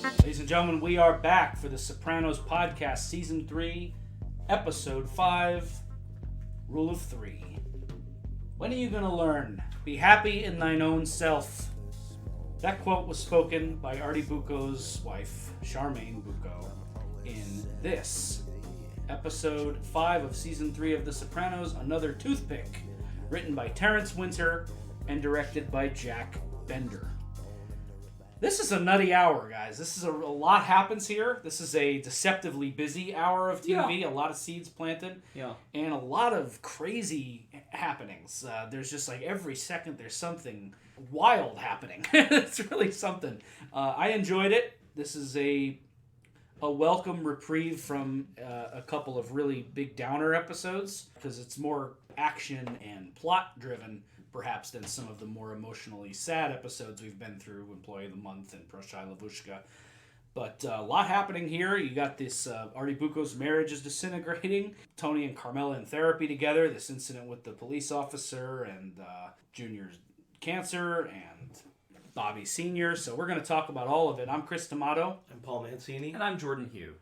Ladies and gentlemen, we are back for the Sopranos Podcast, Season 3, Episode 5, Rule of 3. When are you going to learn? Be happy in thine own self. That quote was spoken by Artie Bucco's wife, Charmaine Bucco, in this Episode 5 of Season 3 of The Sopranos, Another Toothpick, written by Terrence Winter and directed by Jack Bender. This is a nutty hour, guys. This is a lot happens here. This is a deceptively busy hour of TV. Yeah. A lot of seeds planted. Yeah. And a lot of crazy happenings. There's just like every second there's something wild happening. It's really something. I enjoyed it. This is a welcome reprieve from a couple of really big downer episodes because it's more action and plot driven perhaps than some of the more emotionally sad episodes we've been through, Employee of the Month and Proshai Lavushka. But a lot happening here. You got this, Artie Bucco's marriage is disintegrating. Tony and Carmela in therapy together. This incident with the police officer and Junior's cancer and Bobby Sr. So we're going to talk about all of it. I'm Chris D'Amato. I'm Paul Mancini. And I'm Jordan Hugh.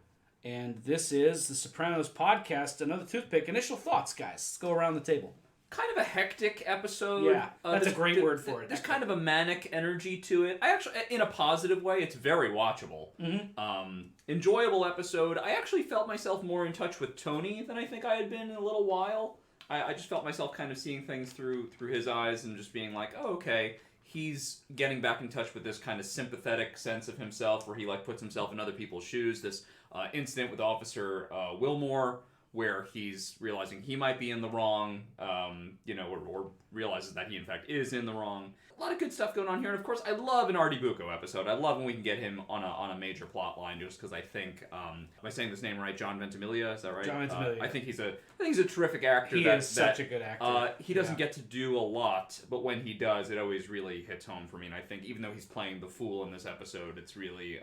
And this is the Sopranos Podcast, Another Toothpick. Initial thoughts, guys. Let's go around the table. Kind of a hectic episode. Yeah, that's a great word for it. There's kind of a manic energy to it. I actually, in a positive way, it's very watchable. Mm-hmm. Enjoyable episode. I actually felt myself more in touch with Tony than I think I had been in a little while. I just felt myself kind of seeing things through his eyes and just being like, oh, okay, he's getting back in touch with this kind of sympathetic sense of himself where he like puts himself in other people's shoes. This incident with Officer Wilmore, where he's realizing he might be in the wrong, or realizes that he in fact is in the wrong. A lot of good stuff going on here, and of course, I love an Artie Bucco episode. I love when we can get him on a major plot line, just because I think, am I saying this name right? John Ventimiglia, is that right? John Ventimiglia. I think he's a terrific actor. He is such a good actor. He doesn't get to do a lot, but when he does, it always really hits home for me. And I think even though he's playing the fool in this episode, it's really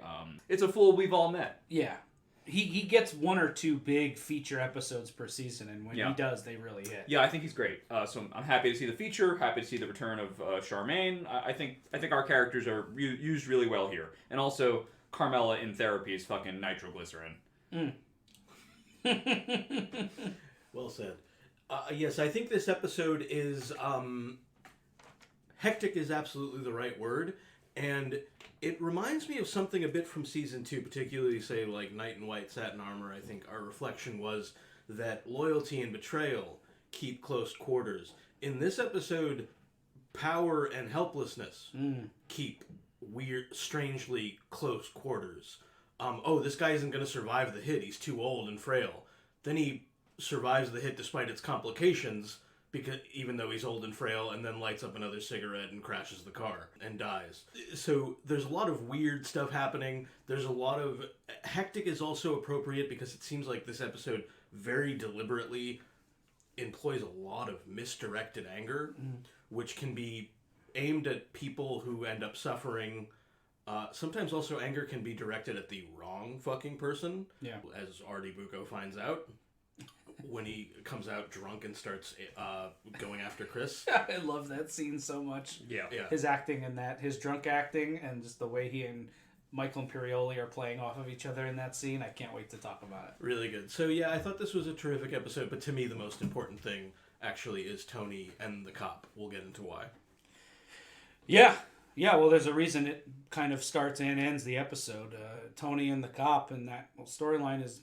it's a fool we've all met. Yeah. He gets one or two big feature episodes per season, and when he does, they really hit. Yeah, I think he's great. So I'm happy to see the feature, happy to see the return of Charmaine. I think our characters are used really well here. And also, Carmela in therapy is fucking nitroglycerin. Well said. Yes, I think this episode is... hectic is absolutely the right word, and... it reminds me of something a bit from Season 2, particularly, say, like Knight in White Satin Armor. I think our reflection was that loyalty and betrayal keep close quarters. In this episode, power and helplessness keep weird, strangely close quarters. This guy isn't going to survive the hit. He's too old and frail. Then he survives the hit despite its complications, because even though he's old and frail, and then lights up another cigarette and crashes the car and dies. So there's a lot of weird stuff happening. There's a lot of... hectic is also appropriate because it seems like this episode very deliberately employs a lot of misdirected anger, which can be aimed at people who end up suffering. Sometimes also anger can be directed at the wrong fucking person, as Artie Bucco finds out when he comes out drunk and starts going after Chris. I love that scene so much. Yeah. His acting in that, his drunk acting, and just the way he and Michael Imperioli are playing off of each other in that scene. I can't wait to talk about it. Really good. So yeah, I thought this was a terrific episode, but to me the most important thing actually is Tony and the cop. We'll get into why. Yeah, well, there's a reason it kind of starts and ends the episode. Tony and the cop, and that storyline is,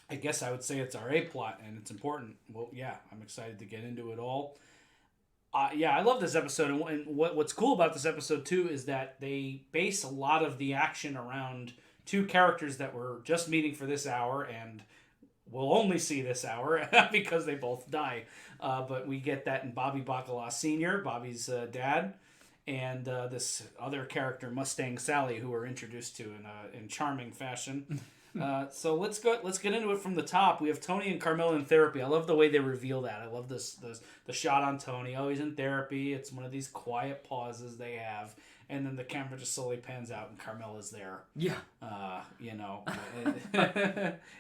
I guess I would say it's our A-plot, and it's important. Well, yeah, I'm excited to get into it all. I love this episode, and what's cool about this episode, too, is that they base a lot of the action around two characters that we're just meeting for this hour, and we'll only see this hour because they both die. But we get that in Bobby Baccilieri Sr., Bobby's dad, and this other character, Mustang Sally, who we're introduced to in charming fashion. So let's get into it from the top. We have Tony and Carmela in therapy. I love the way they reveal that. I love the shot on Tony. Oh, he's in therapy. It's one of these quiet pauses they have. and then the camera just slowly pans out and Carmela's there. Yeah.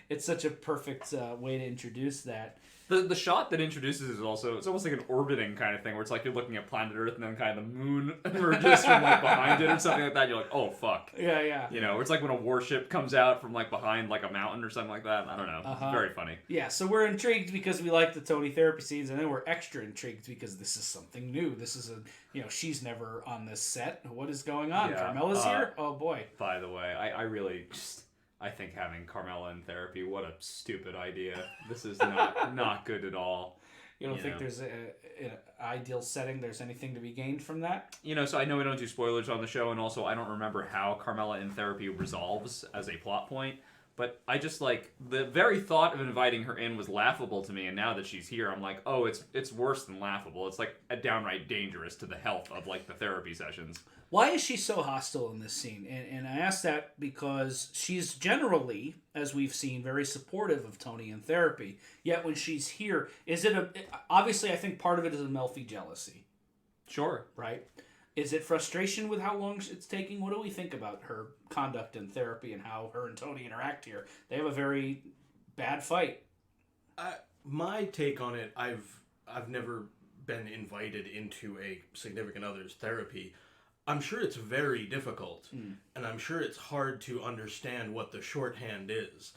It's such a perfect way to introduce that. The shot that introduces it is also, it's almost like an orbiting kind of thing, where it's like you're looking at planet Earth and then kind of the moon emerges from like behind it or something like that. You're like, oh fuck. Yeah. It's like when a warship comes out from like behind like a mountain or something like that. I don't know. It's very funny. Yeah, so we're intrigued because we like the Tony therapy scenes, and then we're extra intrigued because this is something new. This is she's never on this set. What is going on? Yeah. Carmela's here? Oh boy. By the way, I think having Carmela in therapy, what a stupid idea. This is not good at all. You don't think there's an ideal setting? There's anything to be gained from that? So I know we don't do spoilers on the show, and also I don't remember how Carmela in therapy resolves as a plot point. But I just the very thought of inviting her in was laughable to me, and now that she's here, I'm like, oh, it's worse than laughable. It's like a downright dangerous to the health of the therapy sessions. Why is she so hostile in this scene? And I ask that because she's generally, as we've seen, very supportive of Tony in therapy. Yet when she's here, obviously I think part of it is a Melfi jealousy. Sure. Right? Is it frustration with how long it's taking? What do we think about her conduct in therapy and how her and Tony interact here? They have a very bad fight. My take on it, I've never been invited into a significant other's therapy. I'm sure it's very difficult, and I'm sure it's hard to understand what the shorthand is.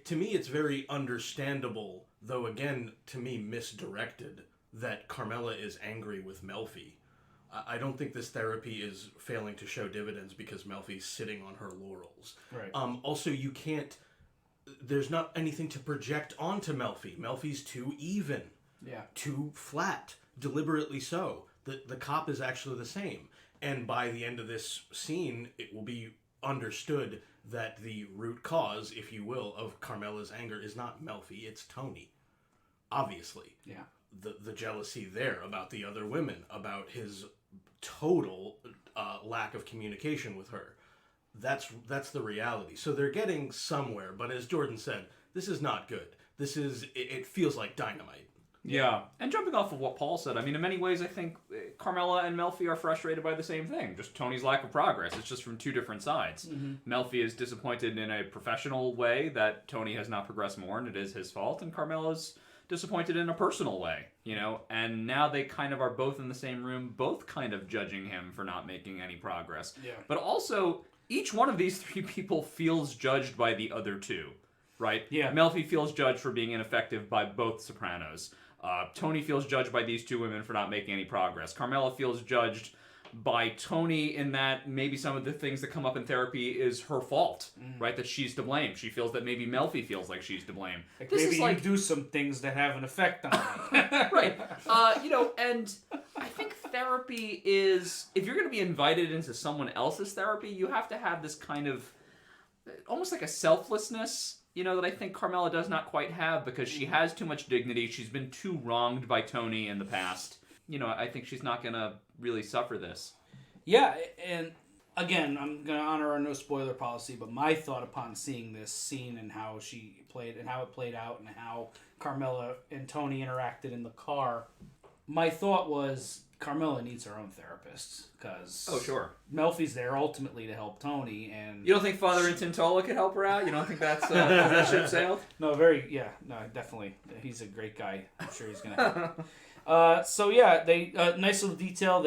To me, it's very understandable, though again, to me, misdirected, that Carmela is angry with Melfi. I don't think this therapy is failing to show dividends because Melfi's sitting on her laurels. Right. Also, there's not anything to project onto Melfi. Melfi's too even. Yeah. Too flat, deliberately so. The cop is actually the same. And by the end of this scene, it will be understood that the root cause, if you will, of Carmela's anger is not Melfi, it's Tony. Obviously. Yeah. The jealousy there about the other women, about his total lack of communication with her. That's the reality. So they're getting somewhere, but as Jordan said, this is not good. It feels like dynamite. Yeah. And jumping off of what Paul said, I mean, in many ways, I think Carmela and Melfi are frustrated by the same thing. Just Tony's lack of progress. It's just from two different sides. Mm-hmm. Melfi is disappointed in a professional way that Tony has not progressed more, and it is his fault. And Carmela's disappointed in a personal way, and now they kind of are both in the same room, both kind of judging him for not making any progress. Yeah. But also, each one of these three people feels judged by the other two, right? Yeah. Melfi feels judged for being ineffective by both Sopranos. Tony feels judged by these two women for not making any progress. Carmela feels judged by Tony in that maybe some of the things that come up in therapy is her fault, right? That she's to blame. She feels that maybe Melfi feels like she's to blame. Maybe you do some things that have an effect on me. Right. And I think therapy is, if you're going to be invited into someone else's therapy, you have to have this kind of, almost like a selflessness, that I think Carmela does not quite have because she has too much dignity. She's been too wronged by Tony in the past. I think she's not going to really suffer this. Yeah, and again, I'm going to honor our no spoiler policy, but my thought upon seeing this scene and how she played and how it played out and how Carmela and Tony interacted in the car, my thought was Carmela needs her own therapist because Melfi's there ultimately to help Tony. And you don't think Father Intantola could help her out? You don't think that's that ship sailed? No, definitely. He's a great guy. I'm sure he's going to help. They nice little detail.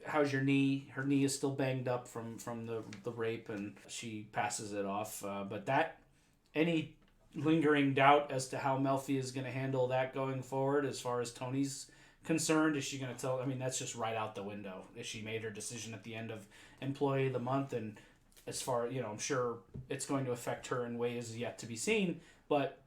How's your knee? Her knee is still banged up from the rape, and she passes it off. But any lingering doubt as to how Melfi is going to handle that going forward, as far as Tony's concerned, is she going to tell? I mean, that's just right out the window. She made her decision at the end of Employee of the Month, and as far I'm sure it's going to affect her in ways yet to be seen. But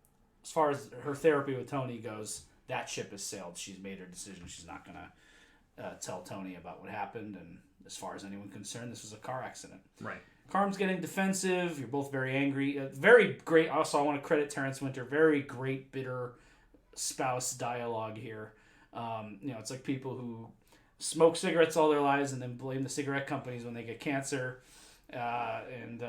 as far as her therapy with Tony goes, that ship has sailed. She's made her decision. She's not going to tell Tony about what happened. And as far as anyone concerned, this was a car accident. Right. Carm's getting defensive. You're both very angry. Very great. Also, I want to credit Terrence Winter. Very great, bitter spouse dialogue here. It's like people who smoke cigarettes all their lives and then blame the cigarette companies when they get cancer. And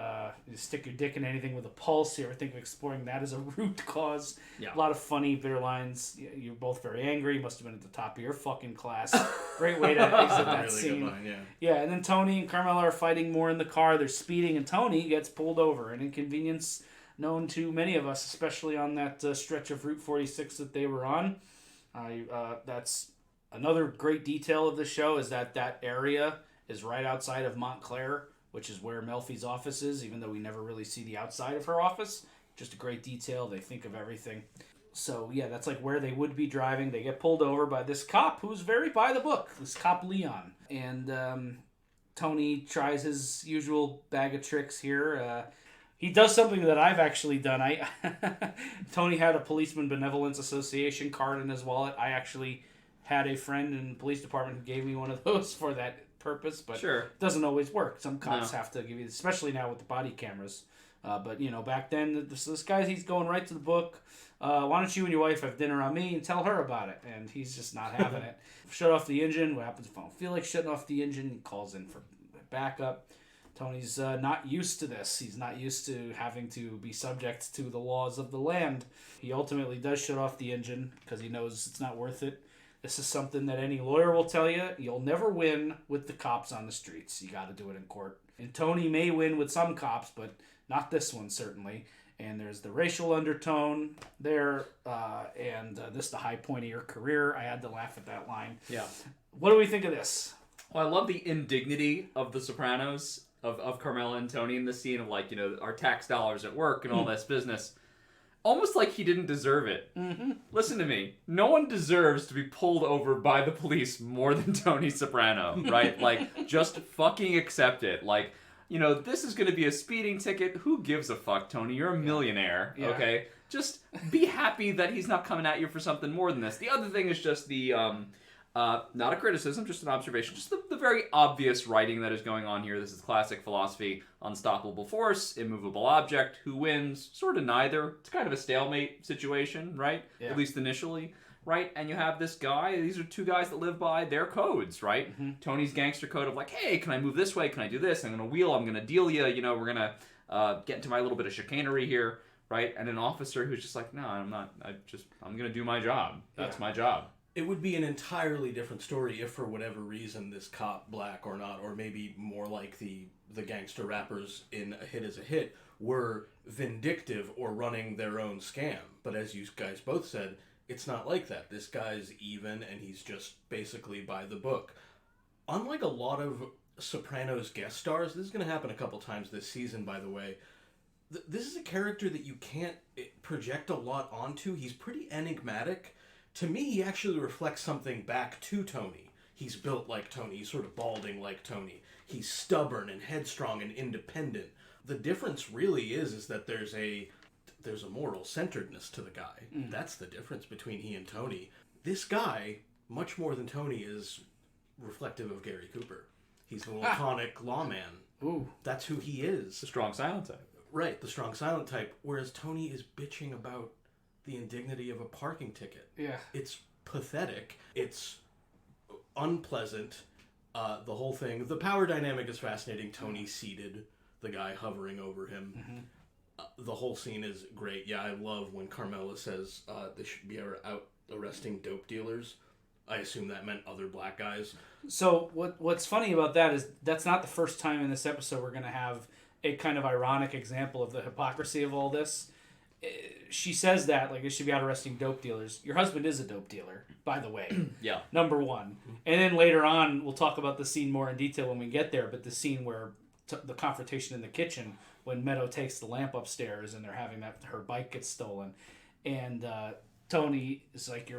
you stick your dick in anything with a pulse. You ever think of exploring that as a root cause? Yeah. A lot of funny, bitter lines. You're both very angry. You must have been at the top of your fucking class. Great way to exit that Really scene. good line, yeah. Yeah, and then Tony and Carmela are fighting more in the car. They're speeding, and Tony gets pulled over. An inconvenience known to many of us, especially on that stretch of Route 46 that they were on. That's another great detail of the show, is that area is right outside of Montclair, which is where Melfi's office is, even though we never really see the outside of her office. Just a great detail. They think of everything. So, yeah, that's like where they would be driving. They get pulled over by this cop who's very by the book, this cop Leon. And Tony tries his usual bag of tricks here. He does something that I've actually done. Tony had a Policeman Benevolence Association card in his wallet. I actually had a friend in the police department who gave me one of those for that purpose, but Sure. it doesn't always work. Some cops have to give you, especially now with the body cameras. But, back then, this guy, he's going right to the book. Why don't you and your wife have dinner on me and tell her about it? And he's just not having it. Shut off the engine. What happens if I don't feel like shutting off the engine? He calls in for backup. Tony's not used to this. He's not used to having to be subject to the laws of the land. He ultimately does shut off the engine because he knows it's not worth it. This is something that any lawyer will tell you. You'll never win with the cops on the streets. You got to do it in court. And Tony may win with some cops, but not this one, certainly. And there's the racial undertone there, and this the high point of your career. I had to laugh at that line. Yeah. What do we think of this? Well, I love the indignity of the Sopranos, of Carmela and Tony in this scene of, like, our tax dollars at work and all this business. Almost like he didn't deserve it. Mm-hmm. Listen to me. No one deserves to be pulled over by the police more than Tony Soprano, right? Like, just fucking accept it. Like, this is going to be a speeding ticket. Who gives a fuck, Tony? You're a millionaire, okay? Just be happy that he's not coming at you for something more than this. The other thing is just the, not a criticism, just an observation. Just the very obvious writing that is going on here. This is classic philosophy. Unstoppable force, immovable object. Who wins? Sort of neither. It's kind of a stalemate situation, right? Yeah. At least initially. Right? And you have this guy, these are two guys that live by their codes, right? Mm-hmm. Tony's gangster code of like, hey, can I move this way? Can I do this? I'm going to wheel, I'm going to deal you, we're going to get into my little bit of chicanery here, right? And an officer who's just like, no, I'm not, I'm going to do my job. That's my job. It would be an entirely different story if for whatever reason this cop, black or not, or maybe more like the gangster rappers in A Hit Is a Hit, were vindictive or running their own scam. But as you guys both said, it's not like that. This guy's even, and he's just basically by the book. Unlike a lot of Sopranos guest stars, this is going to happen a couple times this season, by the way, this is a character that you can't project a lot onto. He's pretty enigmatic. To me, he actually reflects something back to Tony. He's built like Tony. He's sort of balding like Tony. He's stubborn and headstrong and independent. The difference really is that there's a moral centeredness to the guy. Mm. That's the difference between he and Tony. This guy, much more than Tony, is reflective of Gary Cooper. He's the laconic lawman. Ooh. That's who he is. The strong silent type. Right, the strong silent type. Whereas Tony is bitching about the indignity of a parking ticket. Yeah. It's pathetic. It's unpleasant. The whole thing. The power dynamic is fascinating. Tony seated, the guy hovering over him. Mm-hmm. The whole scene is great. Yeah, I love when Carmela says they should be out arresting dope dealers. I assume that meant other black guys. So what's funny about that is that's not the first time in this episode we're going to have a kind of ironic example of the hypocrisy of all this. She says that, like, they should be out arresting dope dealers. Your husband is a dope dealer, by the way. Yeah. Number one. And then later on, we'll talk about the scene more in detail when we get there, but the scene where the confrontation in the kitchen when Meadow takes the lamp upstairs and they're having her bike gets stolen, and Tony is like,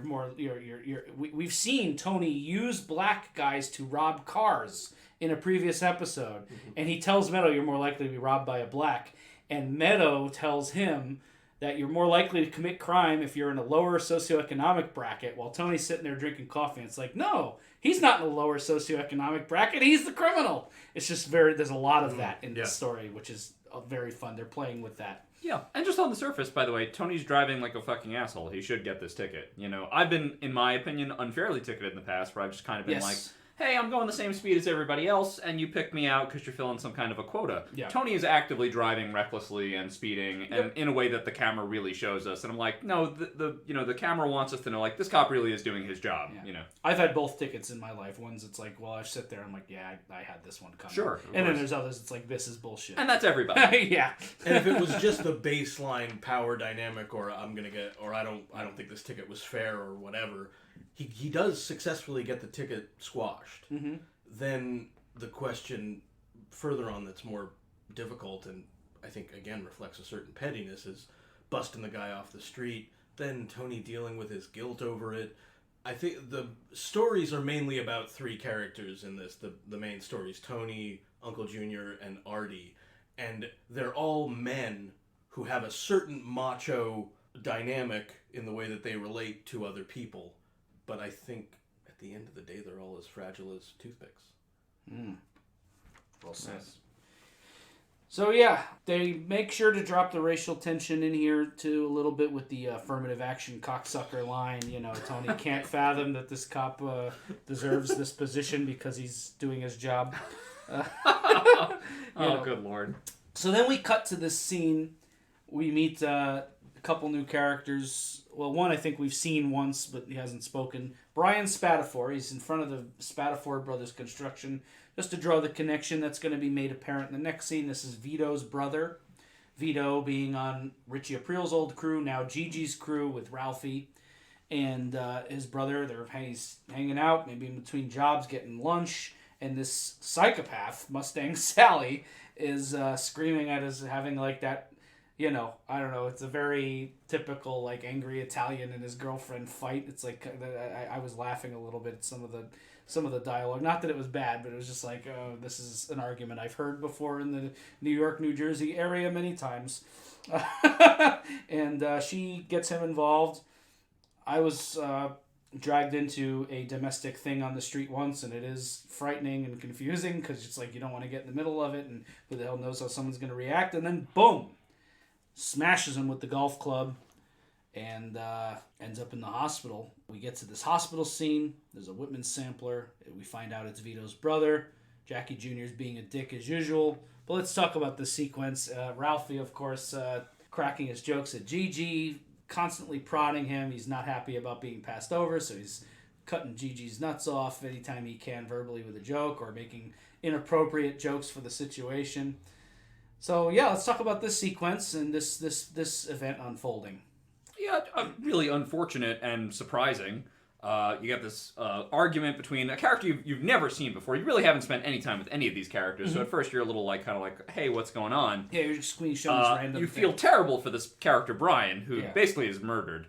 we've seen Tony use black guys to rob cars in a previous episode, and he tells Meadow, you're more likely to be robbed by a black, and Meadow tells him that you're more likely to commit crime if you're in a lower socioeconomic bracket, while Tony's sitting there drinking coffee. And it's like, no, he's not in a lower socioeconomic bracket. He's the criminal. It's just there's a lot of that in this story, which is very fun. They're playing with that. Yeah, and just on the surface, by the way, Tony's driving like a fucking asshole. He should get this ticket. I've been, in my opinion, unfairly ticketed in the past, where I've just kind of been like, hey, I'm going the same speed as everybody else, and you pick me out because you're filling some kind of a quota. Yeah. Tony is actively driving recklessly and speeding, and in a way that the camera really shows us. And I'm like, no, the camera wants us to know, like, this cop really is doing his job. Yeah. You know. I've had both tickets in my life. One's it's like, well, I sit there, I'm like, yeah, I had this one coming. Sure. And then there's others, it's like, this is bullshit. And that's everybody. Yeah. And if it was just the baseline power dynamic, or I don't think this ticket was fair, or whatever, he does successfully get the ticket squashed. Mm-hmm. Then the question further on that's more difficult, and I think again reflects a certain pettiness, is busting the guy off the street, then Tony dealing with his guilt over it. I think the stories are mainly about three characters in this. The main stories: Tony, Uncle Junior, and Artie. And they're all men who have a certain macho dynamic in the way that they relate to other people. But I think at the end of the day, they're all as fragile as toothpicks. Well said. Nice. So yeah, they make sure to drop the racial tension in here too a little bit with the affirmative action cocksucker line. You know, Tony can't fathom that this cop deserves this position because he's doing his job. Good Lord. So then we cut to this scene. We meet a couple new characters. Well, one I think we've seen once, but he hasn't spoken. Brian Spatafor. He's in front of the Spatafor Brothers construction. Just to draw the connection that's going to be made apparent in the next scene. This is Vito's brother. Vito being on Richie April's old crew, now Gigi's crew with Ralphie. And his brother, he's hanging out, maybe in between jobs, getting lunch. And this psychopath, Mustang Sally, is screaming at us, having like that, you know, I don't know, it's a very typical like angry Italian and his girlfriend fight. It's like I was laughing a little bit at some of the dialogue. Not that it was bad, but it was just like, oh, this is an argument I've heard before in the New York, New Jersey area many times. And she gets him involved. I was dragged into a domestic thing on the street once, and it is frightening and confusing because it's like you don't want to get in the middle of it, and who the hell knows how someone's going to react. And then, boom, smashes him with the golf club and ends up in the hospital. We get to this hospital scene. There's a Whitman sampler. We find out it's Vito's brother. Jackie Jr. is being a dick as usual. But let's talk about this sequence. Ralphie, of course, cracking his jokes at Gigi, constantly prodding him. He's not happy about being passed over, so he's cutting Gigi's nuts off anytime he can verbally with a joke or making inappropriate jokes for the situation. So yeah, let's talk about this sequence and this event unfolding. Yeah, really unfortunate and surprising. You have this argument between a character you've never seen before. You really haven't spent any time with any of these characters, so at first you're a little kind of like, hey, what's going on? Yeah, you're just showing this random You thing. feel terrible for this character, Brian, who basically is murdered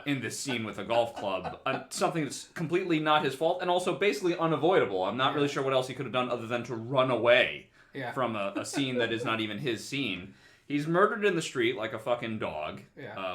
in this scene with a golf club. Something that's completely not his fault and also basically unavoidable. I'm not really sure what else he could have done other than to run away from a scene that is not even his scene. He's murdered in the street like a fucking dog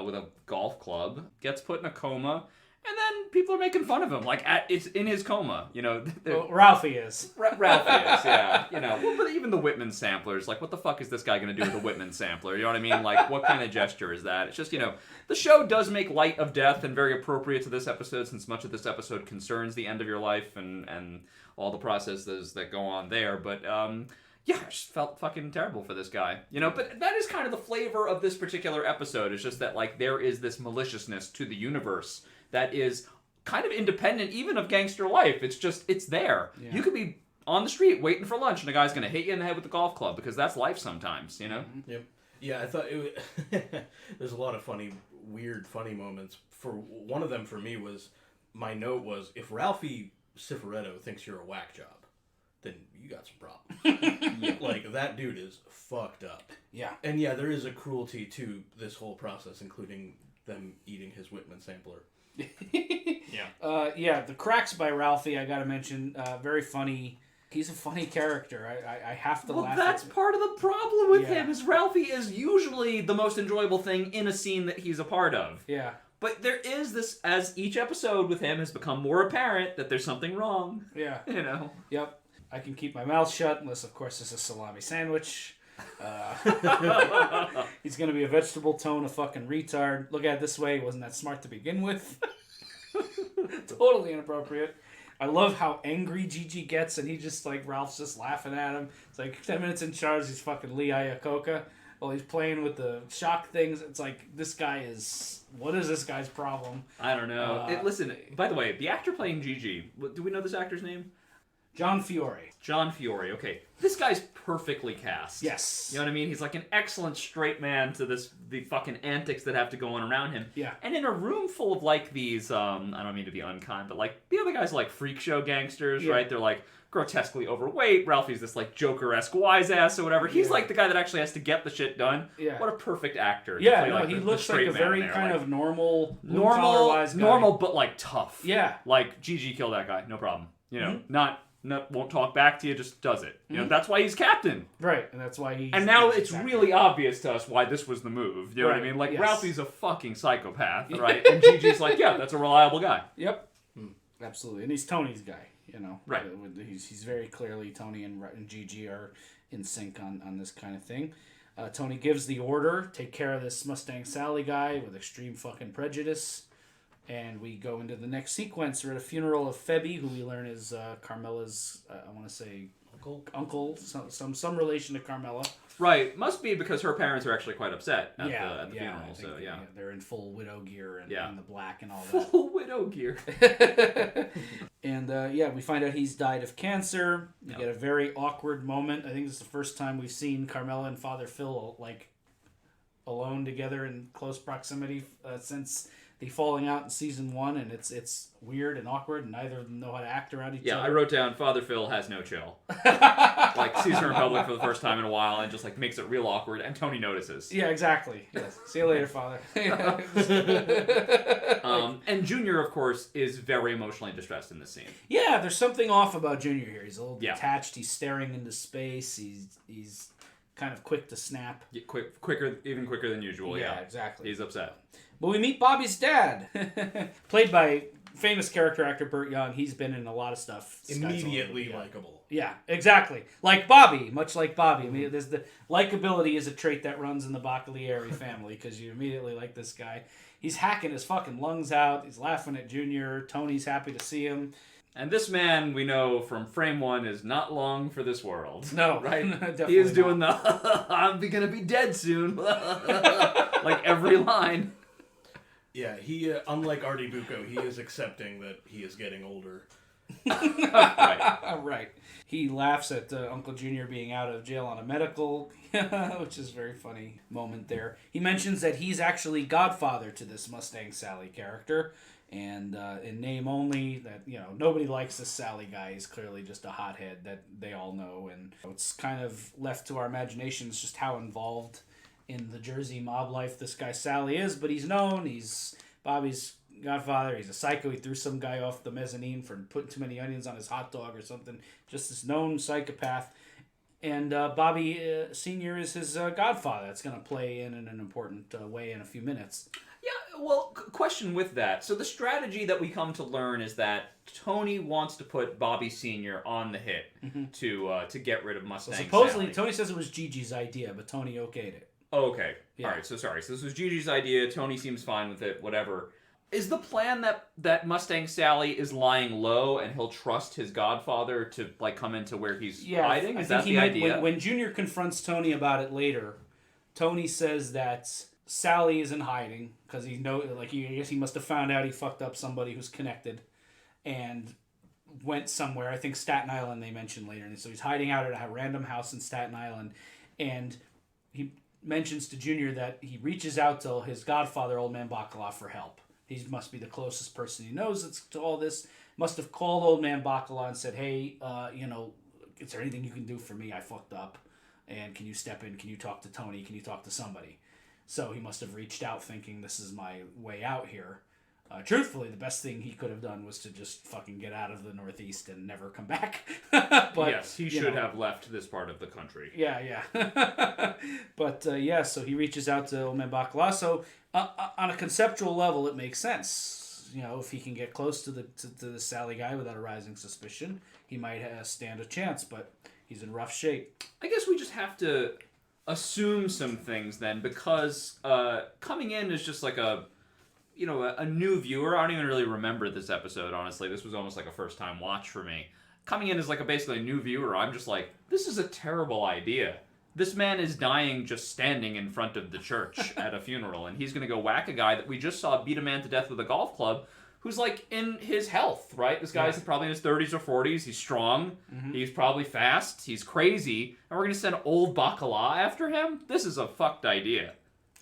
with a golf club, gets put in a coma, and then people are making fun of him, like it's in his coma, you know. Well, Ralphie is. Ralphie is, yeah. You know, well, but even the Whitman samplers, like, what the fuck is this guy going to do with a Whitman sampler? You know what I mean? Like, what kind of gesture is that? It's just, you know, the show does make light of death and very appropriate to this episode, since much of this episode concerns the end of your life and all the processes that go on there. But, yeah, I just felt fucking terrible for this guy. You know, but that is kind of the flavor of this particular episode. It's just that, like, there is this maliciousness to the universe that is kind of independent even of gangster life. It's just, it's there. Yeah. You could be on the street waiting for lunch and a guy's going to hit you in the head with a golf club, because that's life sometimes, you know? Yep. Yeah, I thought it was there's a lot of weird funny moments. For one of them for me was, my note was, if Ralphie Cifaretto thinks you're a whack job, then you got some problems. Like, that dude is fucked up. Yeah. And yeah, there is a cruelty to this whole process, including them eating his Whitman sampler. The cracks by Ralphie, I gotta mention, very funny. He's a funny character. I have to laugh. Well, that's part of the problem with him, is Ralphie is usually the most enjoyable thing in a scene that he's a part of. Yeah. But there is this, as each episode with him has become more apparent, that there's something wrong. Yeah. You know? Yep. I can keep my mouth shut, unless, of course, it's a salami sandwich. He's gonna be a vegetable tone, a fucking retard. Look at it this way, he wasn't that smart to begin with. Totally inappropriate. I love how angry Gigi gets, and he just like Ralph's just laughing at him. It's like 10 minutes in charge. He's fucking Lee Iacocca while he's playing with the shock things. It's like this guy is. What is this guy's problem? I don't know. Listen, by the way, the actor playing Gigi. Do we know this actor's name? John Fiore. John Fiore. Okay, this guy's perfectly cast. Yes. You know what I mean? He's like an excellent straight man to the fucking antics that have to go on around him. Yeah. And in a room full of like these, I don't mean to be unkind, but like the other guys are like freak show gangsters, right? They're like grotesquely overweight. Ralphie's this like Joker-esque wise ass or whatever. He's like the guy that actually has to get the shit done. Yeah. What a perfect actor. Yeah, play, like, he looks like a very kind of normal guy. Normal, but like tough. Yeah. Like Gigi killed that guy, no problem. You know, not won't talk back to you, just does it. You know, that's why he's captain. Right, and that's why he's... And now it's really obvious to us why this was the move. You know what I mean? Like, Ralphie's a fucking psychopath, right? And Gigi's like, yeah, that's a reliable guy. Yep. Absolutely. And he's Tony's guy, you know. Right. He's very clearly, Tony and Gigi are in sync on this kind of thing. Tony gives the order, take care of this Mustang Sally guy with extreme fucking prejudice. And we go into the next sequence. We're at a funeral of Febby, who we learn is Carmela's, I want to say, uncle, some relation to Carmela. Right. Must be because her parents are actually quite upset at the funeral. So, they're in full widow gear and the black and all that. Full widow gear. And, we find out he's died of cancer. We get a very awkward moment. I think this is the first time we've seen Carmela and Father Phil, like, alone together in close proximity since... the falling out in season 1, and it's weird and awkward, and neither of them know how to act around each other. Yeah, I wrote down Father Phil has no chill. Like, sees her in public for the first time in a while, and just, like, makes it real awkward, and Tony notices. Yeah, exactly. Yes. See you later, Father. And Junior, of course, is very emotionally distressed in this scene. Yeah, there's something off about Junior here. He's a little detached, he's staring into space, he's kind of quick to snap. Yeah, even quicker than usual, Yeah, exactly. He's upset. But we meet Bobby's dad, played by famous character actor Burt Young. He's been in a lot of stuff. Immediately likable. Yeah, exactly. Like Bobby, much like Bobby. I mean, there's the likability is a trait that runs in the Baccilieri family because you immediately like this guy. He's hacking his fucking lungs out. He's laughing at Junior. Tony's happy to see him. And this man, we know from frame 1, is not long for this world. No, right? Definitely He is doing the I'm gonna be dead soon. Like every line. Yeah, he, unlike Artie Bucco, he is accepting that he is getting older. Right. He laughs at Uncle Junior being out of jail on a medical, which is a very funny moment there. He mentions that he's actually godfather to this Mustang Sally character, and in name only, that, you know, nobody likes this Sally guy. He's clearly just a hothead that they all know, and it's kind of left to our imaginations just how involved in the Jersey mob life this guy Sally is, but he's known. He's Bobby's godfather. He's a psycho. He threw some guy off the mezzanine for putting too many onions on his hot dog or something. Just this known psychopath. And Bobby Sr. is his godfather. That's going to play in an important way in a few minutes. Yeah, well, question with that. So the strategy that we come to learn is that Tony wants to put Bobby Sr. on the hit to get rid of Mustang Sally. Supposedly, Tony says it was Gigi's idea, but Tony okayed it. Oh, okay. Yeah. All right, so sorry. So this was Gigi's idea. Tony seems fine with it, whatever. Is the plan that Mustang Sally is lying low and he'll trust his godfather to like come into where he's hiding? Is that the idea? When Junior confronts Tony about it later, Tony says that Sally is in hiding because I guess he must have found out he fucked up somebody who's connected and went somewhere. I think Staten Island they mentioned later. And so he's hiding out at a random house in Staten Island, and he mentions to Junior that he reaches out to his godfather, Old Man Bacala, for help. He must be the closest person he knows to all this. Must have called Old Man Bacala and said, hey, is there anything you can do for me? I fucked up. And can you step in? Can you talk to Tony? Can you talk to somebody? So he must have reached out thinking this is my way out here. Truthfully, the best thing he could have done was to just fucking get out of the Northeast and never come back. But, yes, he should have left this part of the country. Yeah. But, so he reaches out to Old Man Bacala. So, on a conceptual level, it makes sense. You know, if he can get close to the Sally guy without arousing suspicion, he might stand a chance, but he's in rough shape. I guess we just have to assume some things then, because coming in is just like a new viewer, I don't even really remember this episode, honestly. This was almost like a first-time watch for me. Coming in as like basically a new viewer, I'm just like, this is a terrible idea. This man is dying just standing in front of the church at a funeral, and he's going to go whack a guy that we just saw beat a man to death with a golf club, who's like in his health, right? This guy's probably in his 30s or 40s. He's strong. Mm-hmm. He's probably fast. He's crazy. And we're going to send old Baccalieri after him? This is a fucked idea.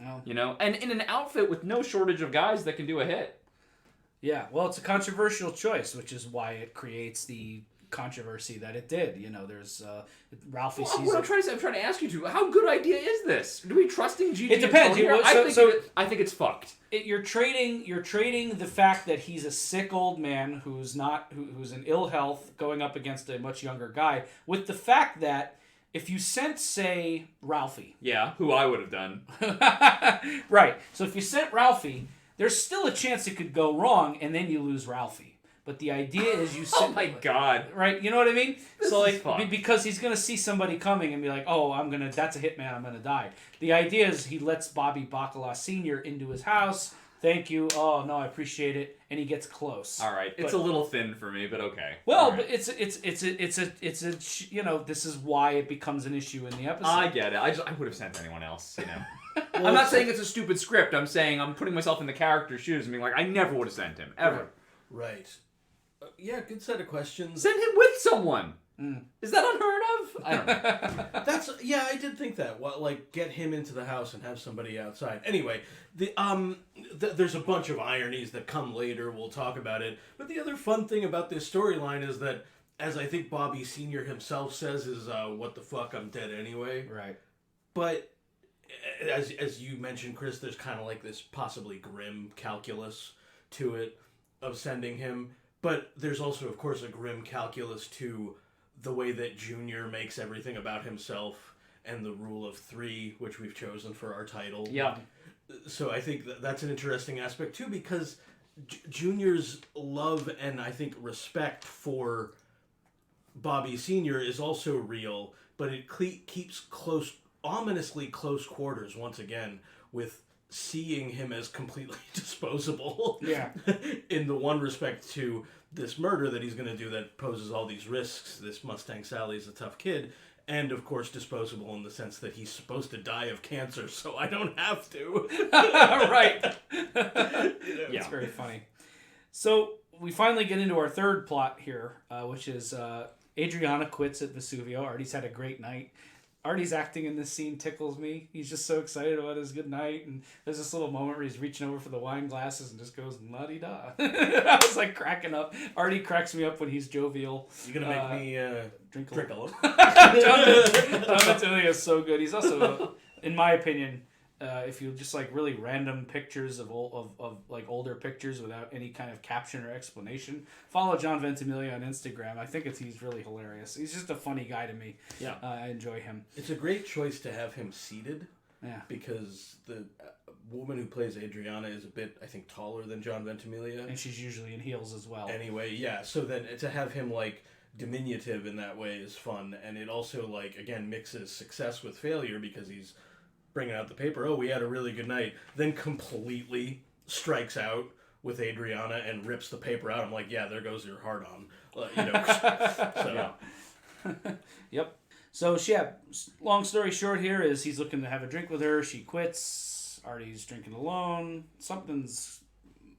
Oh. And in an outfit with no shortage of guys that can do a hit. Yeah, well, it's a controversial choice, which is why it creates the controversy that it did. There's Ralphie sees what I'm trying to ask you how good idea is this? Do we trusting Gigi? It depends. I think it's fucked. You're trading the fact that he's a sick old man who's in ill health going up against a much younger guy with the fact that if you sent, say, Ralphie, who I would have done, right? So if you sent Ralphie, there's still a chance it could go wrong, and then you lose Ralphie. But the idea is you send... Oh my God. Right? You know what I mean? This so is fun. Because he's going to see somebody coming and be like, oh, that's a hitman, I'm going to die. The idea is he lets Bobby Baccilieri Sr. into his house. Thank you. Oh, no, I appreciate it. And he gets close. All right. It's a little thin for me, but okay. Well, right. But it's this is why it becomes an issue in the episode. I get it. I would have sent anyone else, Well, I'm not saying it's a stupid script. I'm saying I'm putting myself in the character's shoes and being like, I never would have sent him. Ever. Right. Yeah, good set of questions. Send him with someone. Is that unheard of? I don't know. I did think that. Get him into the house and have somebody outside. Anyway, there's a bunch of ironies that come later. We'll talk about it. But the other fun thing about this storyline is that, as I think Bobby Sr. himself says, is what the fuck, I'm dead anyway. Right. But as you mentioned, Chris, there's kind of like this possibly grim calculus to it of sending him. But there's also, of course, a grim calculus to the way that Junior makes everything about himself and the rule of 3, which we've chosen for our title. Yeah. So I think that's an interesting aspect, too, because Junior's love and, I think, respect for Bobby Sr. is also real, but it keeps ominously close quarters, once again, with seeing him as completely disposable. Yeah. In the one respect to this murder that he's going to do that poses all these risks. This Mustang Sally is a tough kid. And, of course, disposable in the sense that he's supposed to die of cancer, so I don't have to. Right. It's very funny. So we finally get into our third plot here, which is Adriana quits at Vesuvio. Artie's had a great night. Artie's acting in this scene tickles me. He's just so excited about his good night. And there's this little moment where he's reaching over for the wine glasses and just goes, la-di-da. I was like cracking up. Artie cracks me up when he's jovial. You're going to make me drink a little. Tom Antonio is so good. He's also, in my opinion, if you just like really random pictures of like older pictures without any kind of caption or explanation, follow John Ventimiglia on Instagram. I think he's really hilarious. He's just a funny guy to me. Yeah, I enjoy him. It's a great choice to have him seated. Yeah, because the woman who plays Adriana is a bit, I think, taller than John Ventimiglia, and she's usually in heels as well. Anyway, yeah. So then to have him like diminutive in that way is fun, and it also like again mixes success with failure because he's bringing out the paper, we had a really good night, then completely strikes out with Adriana and rips the paper out. I'm like, yeah, there goes your heart on. So. Yeah. Yep. So, long story short here is he's looking to have a drink with her. She quits. Artie's drinking alone. Something's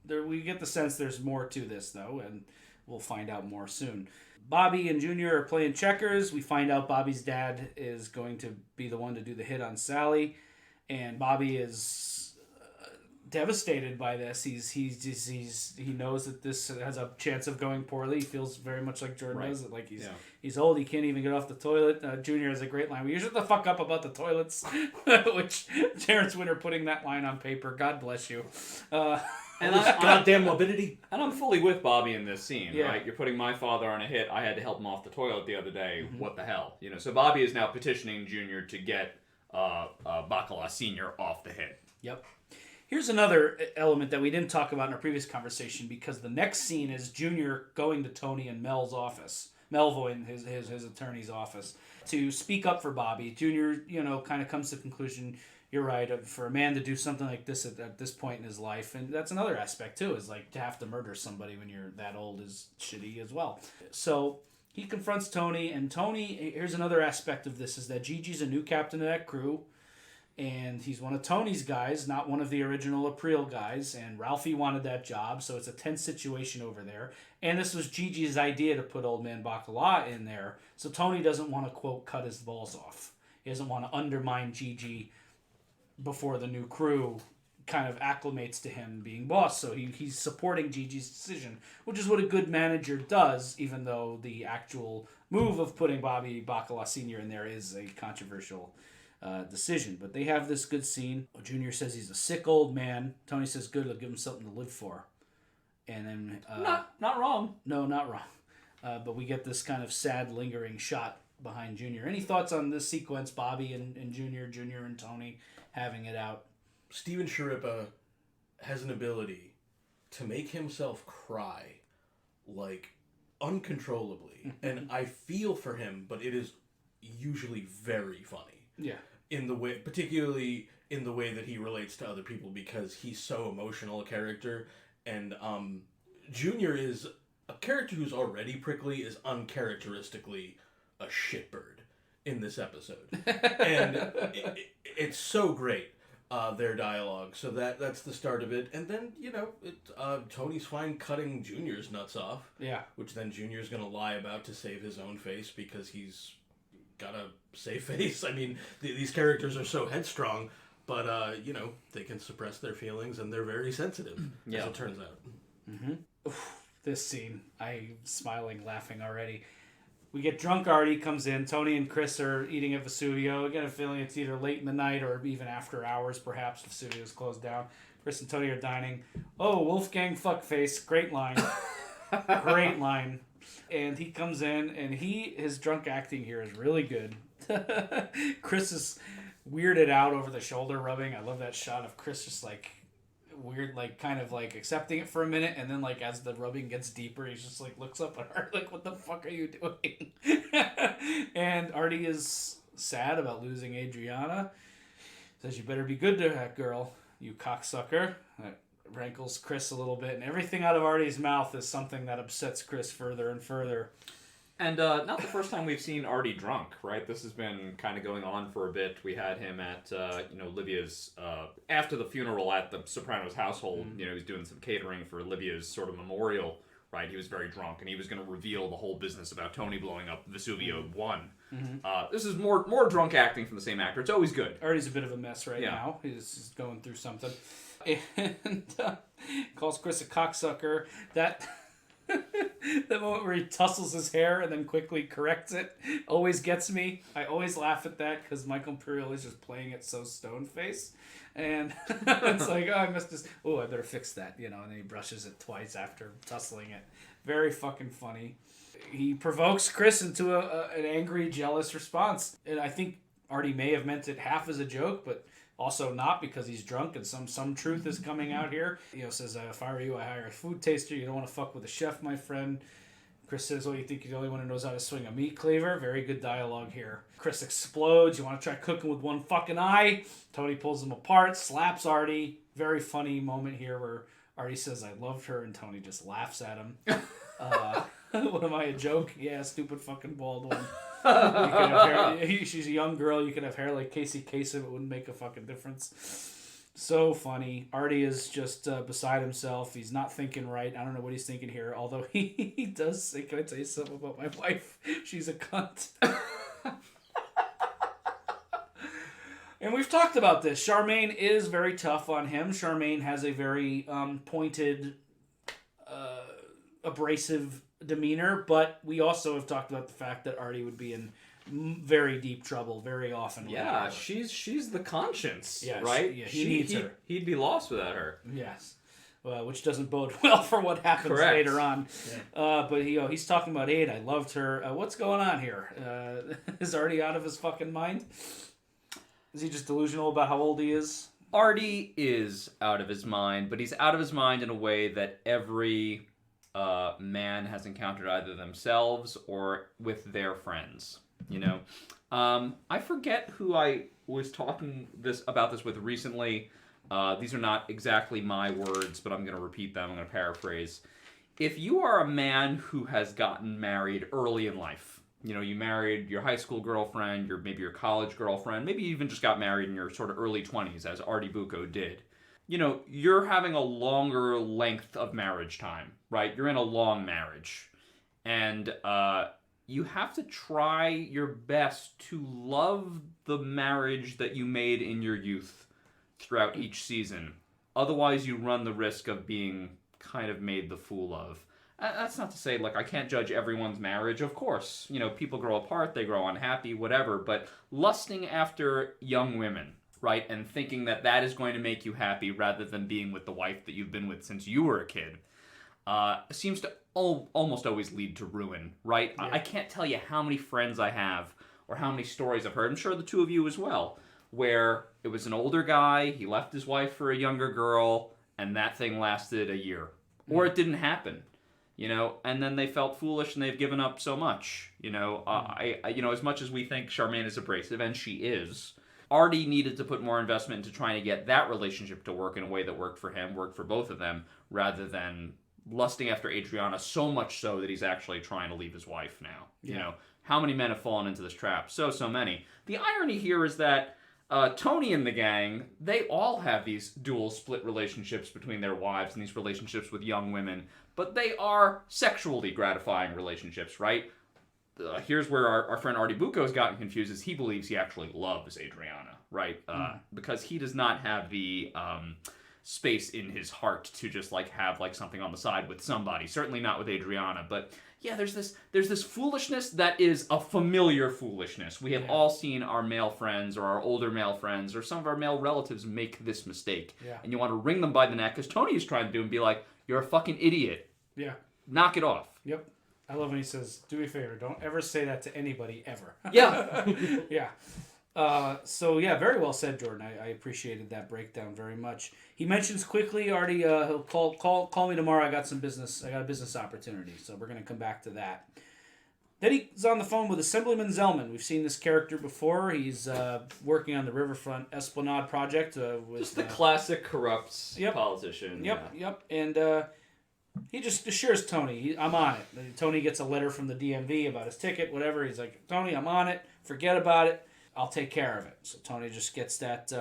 there. We get the sense there's more to this, though, and we'll find out more soon. Bobby and Junior are playing checkers. We find out Bobby's dad is going to be the one to do the hit on Sally. And Bobby is devastated by this. He knows that this has a chance of going poorly. He feels very much like Jordan does. Like he's old. He can't even get off the toilet. Junior has a great line. You shut the fuck up about the toilets, which Terrence Winter putting that line on paper. God bless you. And goddamn morbidity. And I'm fully with Bobby in this scene, right? You're putting my father on a hit. I had to help him off the toilet the other day. Mm-hmm. What the hell, So Bobby is now petitioning Junior to get Baccalieri Sr. off the hit. Yep. Here's another element that we didn't talk about in our previous conversation, because the next scene is Junior going to Tony and Mel's office. Melvoin, his attorney's office, to speak up for Bobby. Junior, kind of comes to the conclusion, you're right. For a man to do something like this at this point in his life, and that's another aspect too, is like to have to murder somebody when you're that old is shitty as well. So he confronts Tony, and Tony, here's another aspect of this, is that Gigi's a new captain of that crew, and he's one of Tony's guys, not one of the original April guys, and Ralphie wanted that job, so it's a tense situation over there. And this was Gigi's idea to put old man Baccalieri in there, so Tony doesn't want to, quote, cut his balls off. He doesn't want to undermine Gigi before the new crew kind of acclimates to him being boss, so he's supporting Gigi's decision, which is what a good manager does, even though the actual move of putting Bobby Baccalieri Sr. in there is a controversial decision. But they have this good scene. Junior says he's a sick old man. Tony says, good, I'll give him something to live for. And then... Not wrong. No, not wrong. But we get this kind of sad, lingering shot behind Junior. Any thoughts on this sequence, Bobby and Junior and Tony having it out? Steven Sciarippa has an ability to make himself cry, like, uncontrollably. And I feel for him, but it is usually very funny. Yeah. Particularly in the way that he relates to other people, because he's so emotional a character. And Junior is a character who's already prickly, is uncharacteristically a shitbird in this episode. And it's so great, their dialogue. So that's the start of it. And then, Tony's fine cutting Junior's nuts off. Yeah. Which then Junior's going to lie about to save his own face, because he's got a safe face. I mean, these characters are so headstrong, but, they can suppress their feelings, and they're very sensitive, as it turns out. Mm-hmm. Oof, this scene, I'm smiling, laughing already. We get drunk Artie comes in. Tony and Chris are eating at Vesuvio. I get a feeling it's either late in the night or even after hours, perhaps. Vesuvio's closed down. Chris and Tony are dining. Oh, Wolfgang fuckface. Great line. Great line. And he comes in, and his drunk acting here is really good. Chris is weirded out over the shoulder rubbing. I love that shot of Chris just like weird, like kind of like accepting it for a minute, and then like as the rubbing gets deeper, he just like looks up at Artie like, what the fuck are you doing? And Artie is sad about losing Adriana. Says, you better be good to that girl, you cocksucker. That rankles Chris a little bit, and everything out of Artie's mouth is something that upsets Chris further and further. And not the first time we've seen Artie drunk, right? This has been kind of going on for a bit. We had him at, Livia's, after the funeral at the Sopranos household, he was doing some catering for Livia's sort of memorial, right? He was very drunk, and he was going to reveal the whole business about Tony blowing up Vesuvio 1. Mm-hmm. This is more drunk acting from the same actor. It's always good. Artie's a bit of a mess now. He's going through something. And calls Chris a cocksucker. The moment where he tussles his hair and then quickly corrects it always gets me. I always laugh at that because Michael Imperial is just playing it so stone-faced. And it's like, I must just... I better fix that, And then he brushes it twice after tussling it. Very fucking funny. He provokes Chris into an angry, jealous response. And I think Artie may have meant it half as a joke, but... also not, because he's drunk and some truth is coming out here. Says, if I were you, I hire a food taster. You don't want to fuck with a chef, my friend. Chris says, you think you're the only one who knows how to swing a meat cleaver? Very good dialogue here. Chris explodes. You want to try cooking with one fucking eye? Tony pulls him apart, slaps Artie. Very funny moment here where Artie says, I loved her, and Tony just laughs at him. What am I, a joke? Yeah, stupid fucking bald one. You could have hair, she's a young girl. You could have hair like Casey Kasem. It wouldn't make a fucking difference. So funny. Artie is just beside himself. He's not thinking right. I don't know what he's thinking here. Although he does say, can I tell you something about my wife? She's a cunt. And we've talked about this. Charmaine is very tough on him. Charmaine has a very pointed, abrasive demeanor, but we also have talked about the fact that Artie would be in very deep trouble very often. Yeah, she's the conscience, right? He needs her. He'd be lost without her. Yes. Which doesn't bode well for what happens later on. Yeah. But he's talking about Aid. I loved her. What's going on here? Is Artie out of his fucking mind? Is he just delusional about how old he is? Artie is out of his mind, but he's out of his mind in a way that every man has encountered either themselves or with their friends. I forget who I was talking about this with recently. These are not exactly my words, but I'm going to repeat them. I'm going to paraphrase. If you are a man who has gotten married early in life, you married your high school girlfriend, maybe your college girlfriend, maybe you even just got married in your sort of early 20s, as Artie Bucco did. You're having a longer length of marriage time, right? You're in a long marriage. And you have to try your best to love the marriage that you made in your youth throughout each season. Otherwise, you run the risk of being kind of made the fool of. That's not to say, I can't judge everyone's marriage. Of course, people grow apart, they grow unhappy, whatever. But lusting after young women, right, and thinking that is going to make you happy rather than being with the wife that you've been with since you were a kid, seems to almost always lead to ruin, right? Yeah. I can't tell you how many friends I have or how many stories I've heard, I'm sure the two of you as well, where it was an older guy, he left his wife for a younger girl, and that thing lasted a year. Or it didn't happen, and then they felt foolish and they've given up so much, as much as we think Charmaine is abrasive, and she is, Artie needed to put more investment into trying to get that relationship to work in a way that worked for him, worked for both of them, rather than lusting after Adriana so much so that he's actually trying to leave his wife now. Yeah. How many men have fallen into this trap? So many. The irony here is that Tony and the gang, they all have these dual split relationships between their wives and these relationships with young women, but they are sexually gratifying relationships, right? Here's where our friend Artie Bucco has gotten confused, is he believes he actually loves Adriana, right? Because he does not have the space in his heart to just have something on the side with somebody. Certainly not with Adriana, but yeah, there's this foolishness that is a familiar foolishness. We have all seen our male friends or our older male friends or some of our male relatives make this mistake. Yeah. And you want to wring them by the neck, as Tony is trying to do, and be like, you're a fucking idiot. Yeah. Knock it off. Yep. I love when he says, do me a favor, don't ever say that to anybody ever. Yeah. Yeah. Very well said, Jordan. I appreciated that breakdown very much. He mentions quickly, Artie, he'll call me tomorrow. I got a business opportunity, so we're going to come back to that. Then he's on the phone with Assemblyman Zellman. We've seen this character before. He's working on the Riverfront Esplanade project. Just the classic corrupt politician. Yep. And he just assures Tony, I'm on it. Tony gets a letter from the DMV about his ticket, whatever. He's like, Tony, I'm on it. Forget about it. I'll take care of it. So Tony just gets that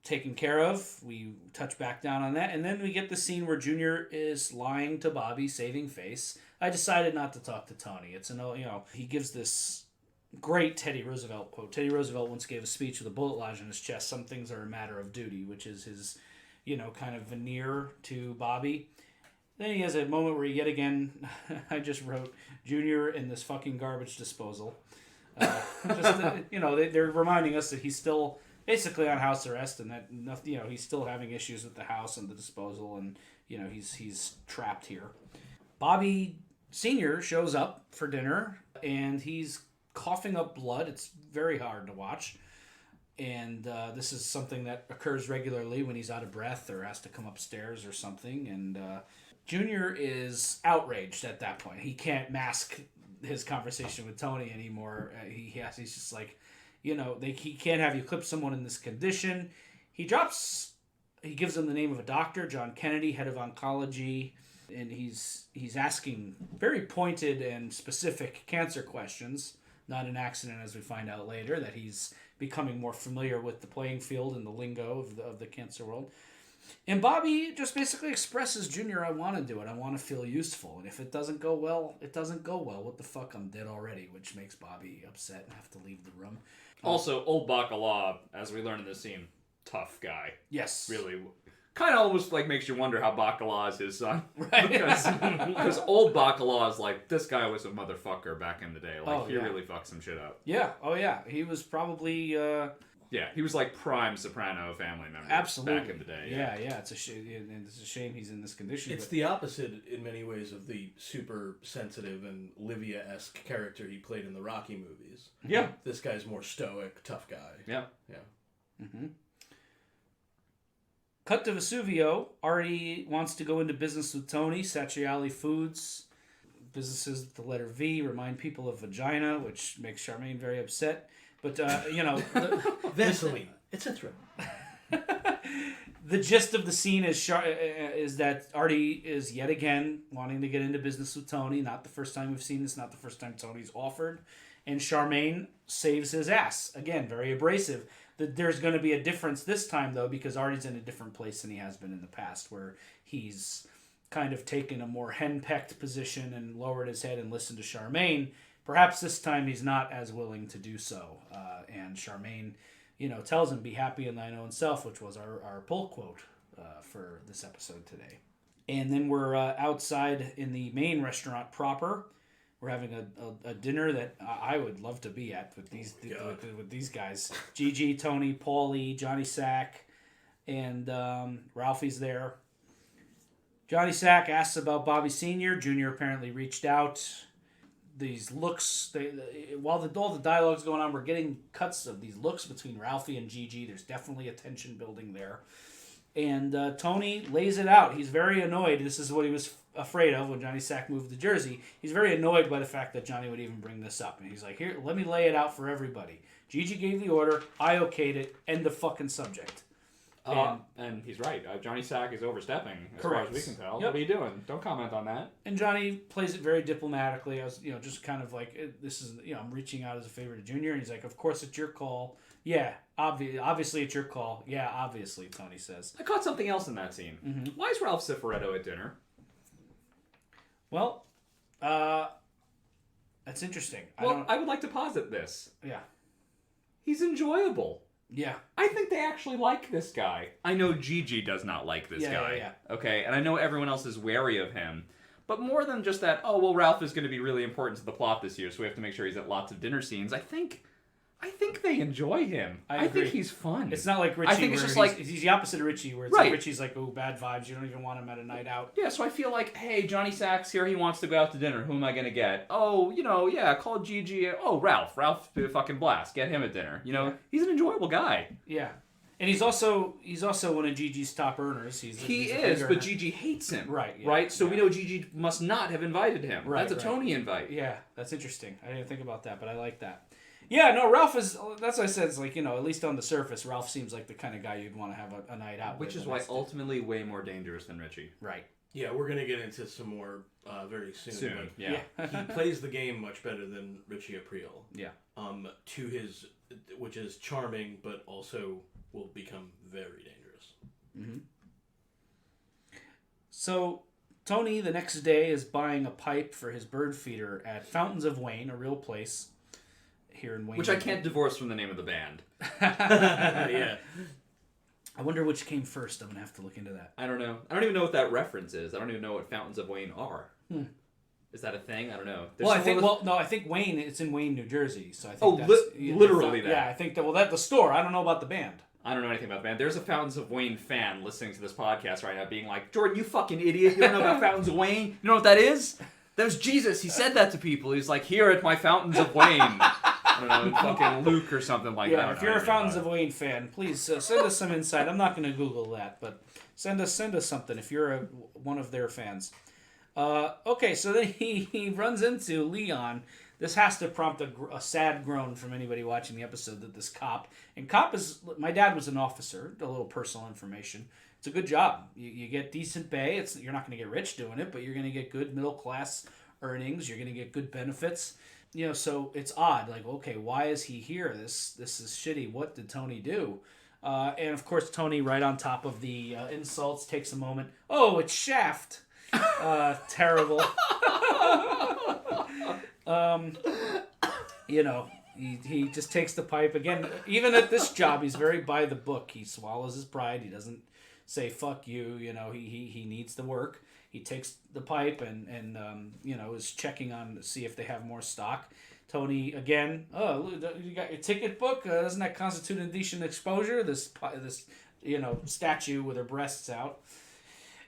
taken care of. We touch back down on that. And then we get the scene where Junior is lying to Bobby, saving face. I decided not to talk to Tony. It's he gives this great Teddy Roosevelt quote. Teddy Roosevelt once gave a speech with a bullet lodged in his chest. Some things are a matter of duty, which is his, kind of veneer to Bobby. Then he has a moment where he yet again, I just wrote, Junior in this fucking garbage disposal. They're reminding us that he's still basically on house arrest, and that he's still having issues with the house and the disposal, and he's trapped here. Bobby Sr. shows up for dinner, and he's coughing up blood. It's very hard to watch, and this is something that occurs regularly when he's out of breath or has to come upstairs or something. And Junior is outraged at that point. He can't mask his conversation with Tony anymore. He's just like, he can't have you clip someone in this condition. He gives him the name of a doctor, John Kennedy, head of oncology, and he's asking very pointed and specific cancer questions. Not an accident, as we find out later, that he's becoming more familiar with the playing field and the lingo of the cancer world. And Bobby just basically expresses, Junior, I want to do it. I want to feel useful. And if it doesn't go well, it doesn't go well. What the fuck? I'm dead already, which makes Bobby upset and have to leave the room. Also, old Baccalieri, as we learn in this scene, tough guy. Yes. Really. Kind of almost makes you wonder how Baccalieri is his son. Right. Because old Baccalieri is this guy was a motherfucker back in the day. He really fucked some shit up. Yeah. Oh, yeah. He was probably... Yeah, he was prime Soprano family member. Absolutely. Back in the day. Yeah. It's a shame. And it's a shame he's in this condition. It's the opposite in many ways of the super sensitive and Livia-esque character he played in the Rocky movies. Yeah. This guy's more stoic, tough guy. Yeah. Mm-hmm. Cut to Vesuvio. Artie wants to go into business with Tony. Satriali Foods. Businesses with the letter V remind people of vagina, which makes Charmaine very upset. But, Vaseline, etc. The gist of the scene is that Artie is yet again wanting to get into business with Tony. Not the first time we've seen this. Not the first time Tony's offered. And Charmaine saves his ass. Again, very abrasive. There's going to be a difference this time, though, because Artie's in a different place than he has been in the past, where he's kind of taken a more henpecked position and lowered his head and listened to Charmaine. Perhaps this time he's not as willing to do so. And Charmaine, tells him, "Be happy in thine own self," which was our pull quote for this episode today. And then we're outside in the main restaurant proper. We're having a dinner that I would love to be at with these guys. Gigi, Tony, Paulie, Johnny Sack, and Ralphie's there. Johnny Sack asks about Bobby Sr. Jr. apparently reached out. These looks, while all the dialogue's going on, we're getting cuts of these looks between Ralphie and Gigi. There's definitely a tension building there. And Tony lays it out. He's very annoyed. This is what he was afraid of when Johnny Sack moved to Jersey. He's very annoyed by the fact that Johnny would even bring this up. And he's like, "Here, let me lay it out for everybody. Gigi gave the order. I okayed it. End of fucking subject." And he's right. Johnny Sack is overstepping, as correct. far as we can tell. Yep. What are you doing? Don't comment on that. And Johnny plays it very diplomatically. I was, just kind of like, this is, I'm reaching out as a favor to Junior. And he's like, "Of course it's your call." "Yeah, obviously it's your call." "Yeah, obviously," Tony says. I caught something else in that scene. Mm-hmm. Why is Ralph Cifaretto at dinner? Well, that's interesting. I would like to posit this. Yeah. He's enjoyable. Yeah. I think they actually like this guy. I know Gigi does not like this guy. Yeah. Okay, and I know everyone else is wary of him. But more than just that, Ralph is going to be really important to the plot this year, so we have to make sure he's at lots of dinner scenes. I think they enjoy him. I agree. think he's fun. It's not like Richie. I think it's just he's the opposite of Richie, where it's right. like Richie's like, "Oh, bad vibes. You don't even want him at a night out." Yeah, so I feel like, hey, Johnny Sack's here. He wants to go out to dinner. Who am I going to get? Call Gigi. Oh, Ralph. Ralph's a fucking blast. Get him at dinner. He's an enjoyable guy. Yeah. And he's also one of Gigi's top earners. He is, but Gigi hates him. Right. Yeah, right? So we know Gigi must not have invited him. Right, That's a Tony invite. Yeah, that's interesting. I didn't think about that, but I like that. Yeah, no, Ralph is, that's what I said, it's like, at least on the surface, Ralph seems like the kind of guy you'd want to have a night out with. Which is why ultimately way more dangerous than Richie. Right. Yeah, we're going to get into some more very soon. But yeah. He plays the game much better than Richie Aprile. Yeah. Which is charming, but also will become very dangerous. Mm-hmm. So, Tony, the next day, is buying a pipe for his bird feeder at Fountains of Wayne, a real place here in Wayne. Which I can't divorce from the name of the band. Yeah. I wonder which came first. I'm going to have to look into that. I don't know. I don't even know what that reference is. I don't even know what Fountains of Wayne are. Is that a thing? I don't know. I think Wayne, it's in Wayne, New Jersey. So I think literally that. Yeah, I think that, the store. I don't know about the band. I don't know anything about the band. There's a Fountains of Wayne fan listening to this podcast right now being like, "Jordan, you fucking idiot. You don't know about Fountains of Wayne? You know what that is? That was Jesus. He said that to people. He's like, here at my Fountains of Wayne." I don't know, fucking Luke or something like that. Yeah, if you're a Fountains of Wayne fan, please send us some insight. I'm not going to Google that, but send us something if you're one of their fans. Okay, so then he runs into Leon. This has to prompt a sad groan from anybody watching the episode that this cop is, my dad was an officer, a little personal information. It's a good job. You get decent pay. You're not going to get rich doing it, but you're going to get good middle class earnings. You're going to get good benefits. So it's odd. Like, okay, why is he here? This is shitty. What did Tony do? And of course, Tony, right on top of the insults, takes a moment. "Oh, it's Shaft." Terrible. He just takes the pipe again. Even at this job, he's very by the book. He swallows his pride. He doesn't say "fuck you." He needs the work. He takes the pipe and is checking on to see if they have more stock. Tony again. "Oh, you got your ticket book? Doesn't that constitute indecent exposure?" This statue with her breasts out.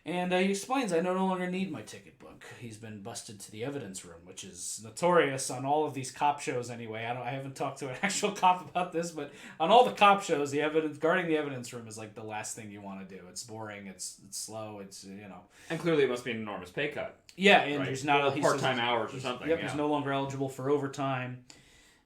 And he explains, "I no longer need my ticket book." He's been busted to the evidence room, which is notorious on all of these cop shows anyway. I haven't talked to an actual cop about this, but on all the cop shows, guarding the evidence room is like the last thing you want to do. It's boring, it's slow, And clearly it must be an enormous pay cut. Yeah, and right? there's not part-time hours or something. Yep, he's no longer eligible for overtime.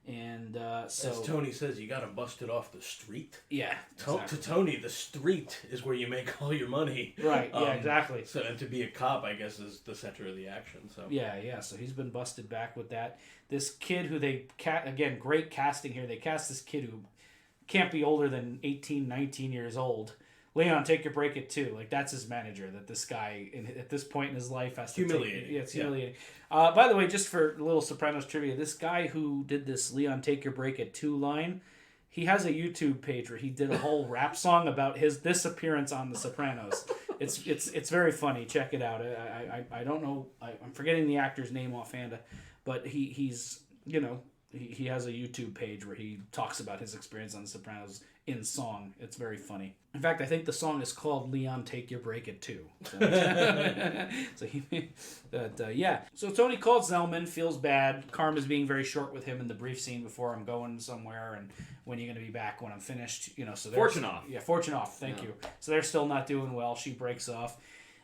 And As Tony says, you got him busted off the street. Yeah. To Tony, the street is where you make all your money. Right, yeah, exactly. So, and to be a cop, I guess, is the center of the action. So Yeah, so he's been busted back with that. This kid who again, great casting here. They cast this kid who can't be older than 18, 19 years old. Leon, take your break at 2. Like, that's his manager, that this guy, at this point in his life, has to humiliating. Take. Yeah, it's humiliating. By the way, just for a little Sopranos trivia, this guy who did this Leon, take your break at 2 line, he has a YouTube page where he did a whole rap song about this appearance on The Sopranos. It's very funny. Check it out. I don't know. I'm forgetting the actor's name offhand, but he's, you know, he has a YouTube page where he talks about his experience on The Sopranos in song. It's very funny. In fact, I think the song is called Leon, Take Your Break at 2. So Tony calls Zellman, feels bad. Karma's being very short with him in the brief scene before I'm going somewhere, and when are you going to be back when I'm finished? You know, so Fortune off. Yeah, fortune off. Thank you. So they're still not doing well. She breaks off.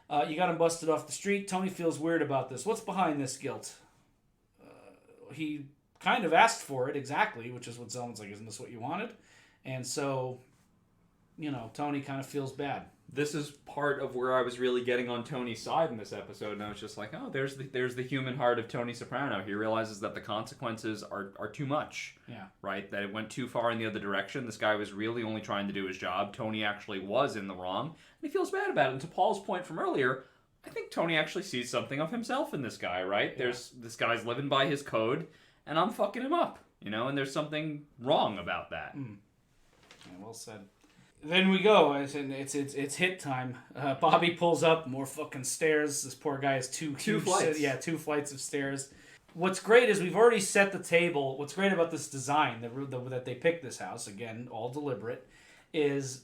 You got him busted off the street. Tony feels weird about this. What's behind this guilt? He kind of asked for it exactly, which is what Zellman's like, isn't this what you wanted? And so, you know, Tony kind of feels bad. This is part of where I was really getting on Tony's side in this episode, and I was just like, oh, there's the human heart of Tony Soprano. He realizes that the consequences are too much. Yeah. Right? That it went too far in the other direction. This guy was really only trying to do his job. Tony actually was in the wrong, and he feels bad about it. And to Paul's point from earlier, I think Tony actually sees something of himself in this guy, right? Yeah. This guy's living by his code, and I'm fucking him up, you know, and there's something wrong about that. Yeah, well said. Then we go. It's hit time. Bobby pulls up, more fucking stairs. This poor guy has two flights. Yeah, 2 flights of stairs. What's great is we've already set the table. What's great about this design, that they picked this house, again, all deliberate, is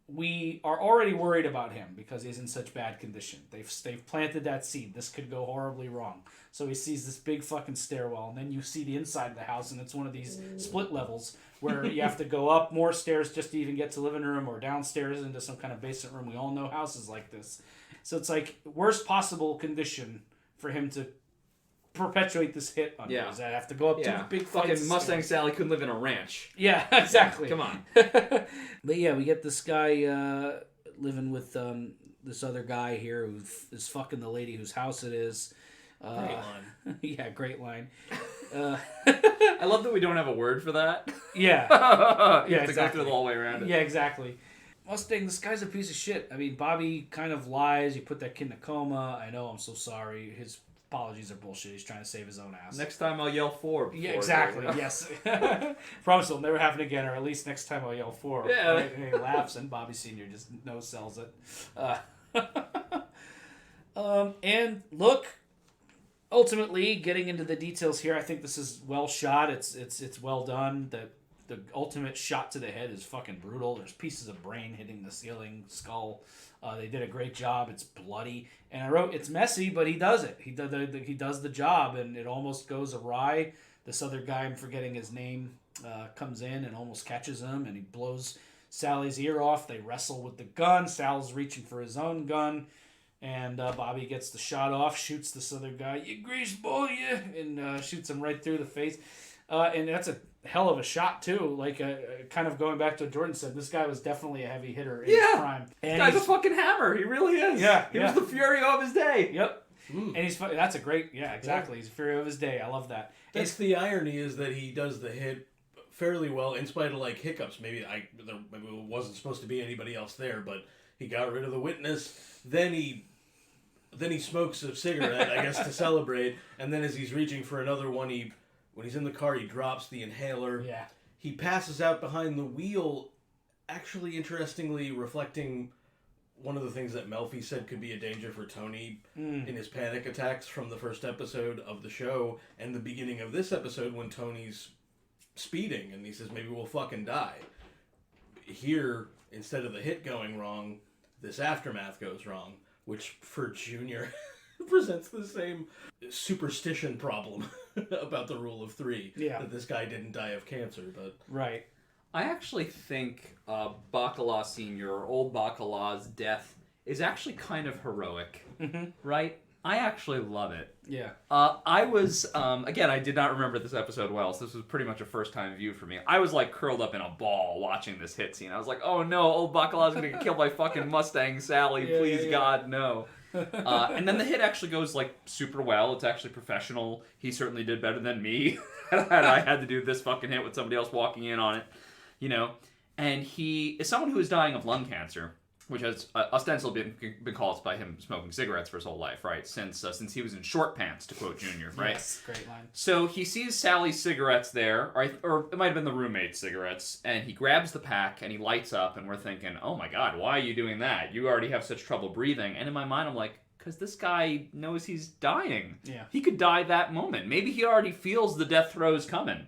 we are already worried about him because he's in such bad condition. They've planted that seed. This could go horribly wrong. So he sees this big fucking stairwell, and then you see the inside of the house, and it's one of these split levels where you have to go up more stairs just to even get to the living room, or downstairs into some kind of basement room. We all know houses like this. So it's like worst possible condition for him to perpetuate this hit on you. Is that I have to go up to big fucking Mustang Sally couldn't live in a ranch. Yeah, exactly. Yeah, come on. But yeah, we get this guy living with this other guy here who is fucking the lady whose house it is. Great line. Yeah, great line. I love that we don't have a word for that. Yeah. You have to go through the whole way around it. Yeah, exactly. Mustang, this guy's a piece of shit. I mean, Bobby kind of lies. You put that kid in a coma. I know, I'm so sorry. His apologies are bullshit. He's trying to save his own ass. Next time I'll yell 4. Yeah, exactly. Yes. Promise it'll never happen again, or at least next time I'll yell 4. Yeah. Right? And he laughs, and Bobby Sr. just no-sells it. And look, ultimately, getting into the details here, I think this is well shot. It's well done. The ultimate shot to the head is fucking brutal. There's pieces of brain hitting the ceiling, skull. They did a great job. It's bloody. And I wrote, it's messy, but he does it. He does the job, and it almost goes awry. This other guy, I'm forgetting his name, comes in and almost catches him, and he blows Sally's ear off. They wrestle with the gun. Sal's reaching for his own gun, and Bobby gets the shot off, shoots this other guy, you grease boy, yeah, and shoots him right through the face. And that's a hell of a shot, too. Like, kind of going back to what Jordan said, this guy was definitely a heavy hitter in his prime. And this guy's a fucking hammer. He really is. Yeah. He was the fury of his day. Yep. And that's a great, exactly. He's the fury of his day. I love that. That's the irony, is that he does the hit fairly well, in spite of, like, hiccups. Maybe there wasn't supposed to be anybody else there, but he got rid of the witness. Then he smokes a cigarette, I guess, to celebrate. And then as he's reaching for another one, when he's in the car, he drops the inhaler. Yeah. He passes out behind the wheel, actually, interestingly, reflecting one of the things that Melfi said could be a danger for Tony in his panic attacks from the first episode of the show and the beginning of this episode when Tony's speeding and he says, maybe we'll fucking die. Here, instead of the hit going wrong, this aftermath goes wrong, which for Junior presents the same superstition problem about the rule of 3. Yeah. That this guy didn't die of cancer, but... Right. I actually think Baccalieri Sr., or old Baccalau's death is actually kind of heroic, right? I actually love it. Yeah. I was, again, I did not remember this episode well, so this was pretty much a first-time view for me. I was, like, curled up in a ball watching this hit scene. I was like, oh, no, old Baccalieri's gonna get killed by fucking Mustang Sally. Please, God, no. And then the hit actually goes, like, super well. It's actually professional. He certainly did better than me. I had to do this fucking hit with somebody else walking in on it, you know. And he is someone who is dying of lung cancer, which has ostensibly been caused by him smoking cigarettes for his whole life, right? Since he was in short pants, to quote Junior, right? Yes, great line. So he sees Sally's cigarettes there, or it might have been the roommate's cigarettes, and he grabs the pack and he lights up, and we're thinking, oh my God, why are you doing that? You already have such trouble breathing. And in my mind, I'm like, because this guy knows he's dying. Yeah. He could die that moment. Maybe he already feels the death throes coming,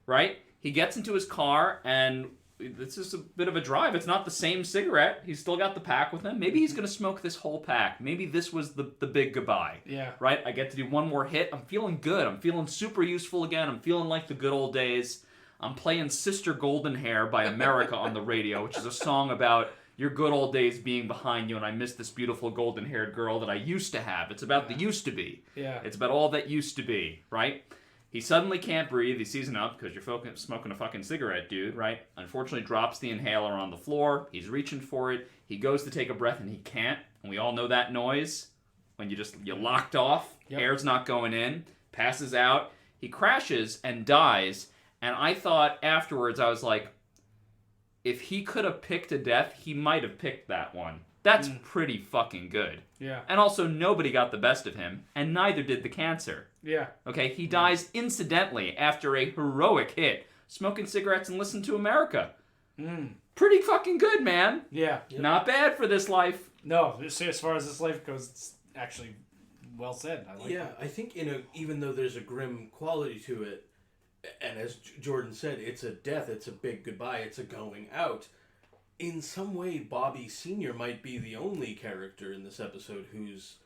right? He gets into his car, and this is a bit of a drive. It's not the same cigarette. He's still got the pack with him. Maybe he's going to smoke this whole pack. Maybe this was the big goodbye. Yeah. Right? I get to do one more hit. I'm feeling good. I'm feeling super useful again. I'm feeling like the good old days. I'm playing Sister Golden Hair by America on the radio, which is a song about your good old days being behind you, and I miss this beautiful golden-haired girl that I used to have. It's about the used to be. Yeah. It's about all that used to be, right? He suddenly can't breathe. He sees enough because you're smoking a fucking cigarette, dude, right? Unfortunately, drops the inhaler on the floor. He's reaching for it. He goes to take a breath, and he can't. And we all know that noise when you're locked off. Yep. Air's not going in. Passes out. He crashes and dies. And I thought afterwards, I was like, if he could have picked a death, he might have picked that one. That's pretty fucking good. Yeah. And also, nobody got the best of him, and neither did the cancer. Yeah. Okay, he dies incidentally after a heroic hit, smoking cigarettes and listening to America. Pretty fucking good, man. Yeah. Not bad for this life. No, as far as this life goes, it's actually well said. I like that. I think even though there's a grim quality to it, and as Jordan said, it's a death, it's a big goodbye, it's a going out. In some way, Bobby Sr. might be the only character in this episode who's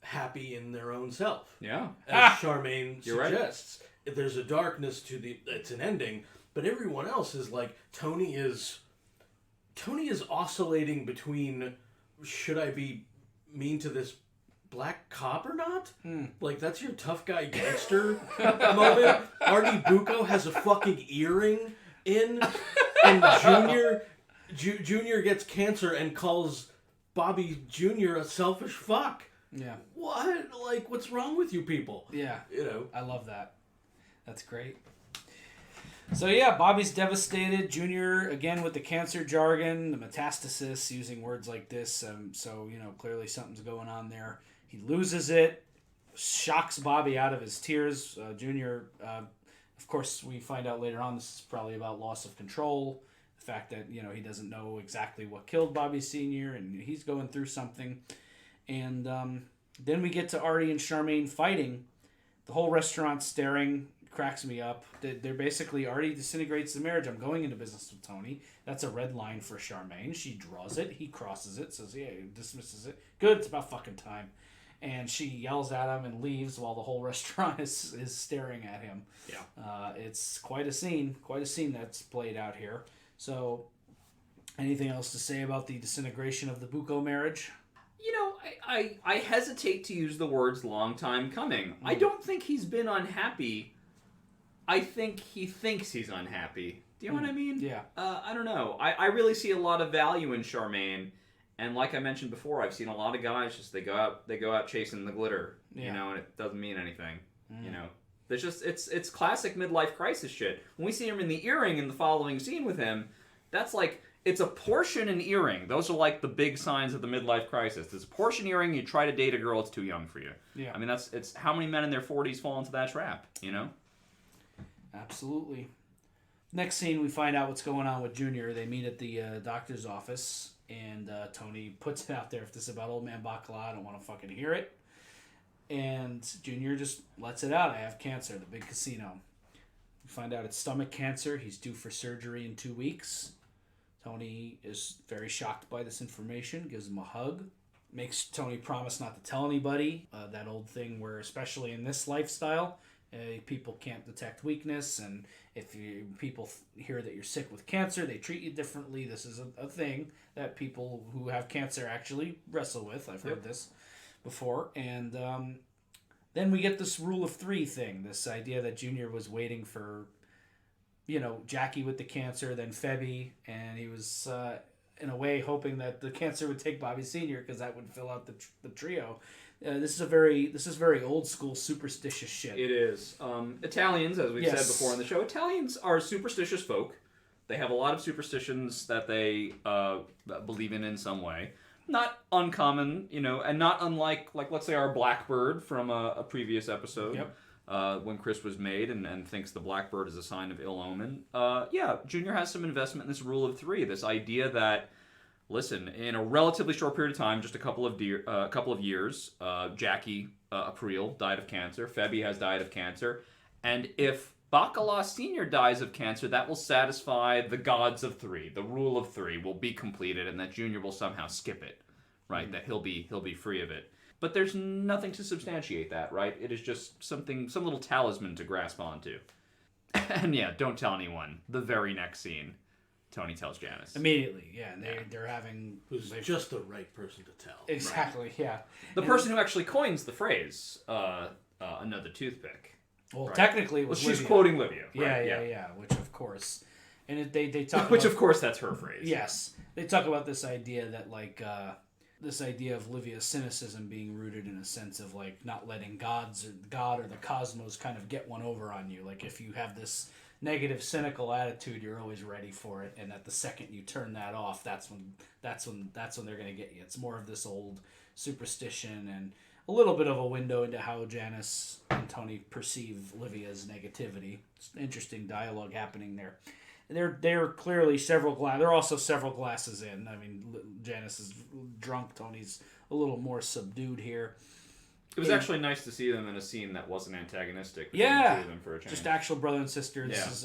happy in their own self. Yeah. As Charmaine You're suggests. Right. There's a darkness to it's an ending, but everyone else is like, Tony is oscillating between, should I be mean to this black cop or not? Like, that's your tough guy gangster moment. Artie Bucco has a fucking earring in, and Junior gets cancer and calls Bobby Jr. a selfish fuck. Yeah. What? Like, what's wrong with you people? Yeah. You know. I love that. That's great. So yeah, Bobby's devastated. Junior, again with the cancer jargon, the metastasis, using words like this. So, clearly something's going on there. He loses it, shocks Bobby out of his tears. Junior, of course, we find out later on this is probably about loss of control. The fact that, he doesn't know exactly what killed Bobby Sr. and he's going through something. And then we get to Artie and Charmaine fighting. The whole restaurant staring, cracks me up. They're basically, Artie disintegrates the marriage. I'm going into business with Tony. That's a red line for Charmaine. She draws it. He crosses it. Says, yeah, dismisses it. Good, it's about fucking time. And she yells at him and leaves while the whole restaurant is staring at him. Yeah. It's quite a scene that's played out here. So, anything else to say about the disintegration of the Bucco marriage? I hesitate to use the words long time coming. I don't think he's been unhappy. I think he thinks he's unhappy. Do you know what I mean? Yeah. I don't know. I really see a lot of value in Charmaine. And like I mentioned before, I've seen a lot of guys just they go out chasing the glitter, and it doesn't mean anything. There's just it's classic midlife crisis shit. When we see him in the earring in the following scene with him, that's like it's a portion and earring. Those are like the big signs of the midlife crisis. There's a portion earring. You try to date a girl, it's too young for you. Yeah. I mean it's how many men in their 40s fall into that trap, Absolutely. Next scene, we find out what's going on with Junior. They meet at the doctor's office, and Tony puts it out there, if this is about old man Baccalieri, I don't want to fucking hear it. And Junior just lets it out. I have cancer, the big casino. We find out it's stomach cancer. He's due for surgery in 2 weeks. Tony is very shocked by this information, gives him a hug, makes Tony promise not to tell anybody. That old thing where, especially in this lifestyle, people can't detect weakness, and if people hear that you're sick with cancer, they treat you differently. This is a thing that people who have cancer actually wrestle with. I've heard this. before. And then we get this rule of three thing, this idea that Junior was waiting for, Jackie with the cancer, then Febby, and he was, in a way, hoping that the cancer would take Bobby Sr. because that would fill out the trio. This is very old school superstitious shit. It is. Italians, as we've said Yes. before on the show, Italians are superstitious folk. They have a lot of superstitions that they believe in some way. Not uncommon, and not unlike, let's say, our blackbird from a previous episode. Yep. When Chris was made and thinks the blackbird is a sign of ill omen. Junior has some investment in this rule of three, this idea that, listen, in a relatively short period of time, just a couple of years, Jackie April died of cancer, Febby has died of cancer, and if Baccilieri Sr. dies of cancer, that will satisfy the gods of three. The rule of three will be completed, and that Junior will somehow skip it, right? Mm-hmm. That he'll be free of it. But there's nothing to substantiate that, right? It is just some little talisman to grasp onto. And yeah, don't tell anyone. The very next scene, Tony tells Janice. Immediately, yeah. And they're having... Who's just the right person to tell. Exactly, right. Yeah. The person who actually coins the phrase, another toothpick. Well, right? Technically it was she's Livia. Quoting Livia. Right? Yeah. Which, of course... And they talk Which, about... of course, that's her phrase. Yes. They talk about this idea that, this idea of Livia's cynicism being rooted in a sense of not letting God or the cosmos kind of get one over on you. Like if you have this negative, cynical attitude, you're always ready for it, and at the second you turn that off, that's when they're gonna get you. It's more of this old superstition and a little bit of a window into how Janice and Tony perceive Livia's negativity. It's interesting dialogue happening there. They're clearly they're also several glasses in. I mean, Janice is drunk. Tony's a little more subdued here. It was actually nice to see them in a scene that wasn't antagonistic. Yeah, the two of them for a change. Just actual brother and sister. This Yeah. is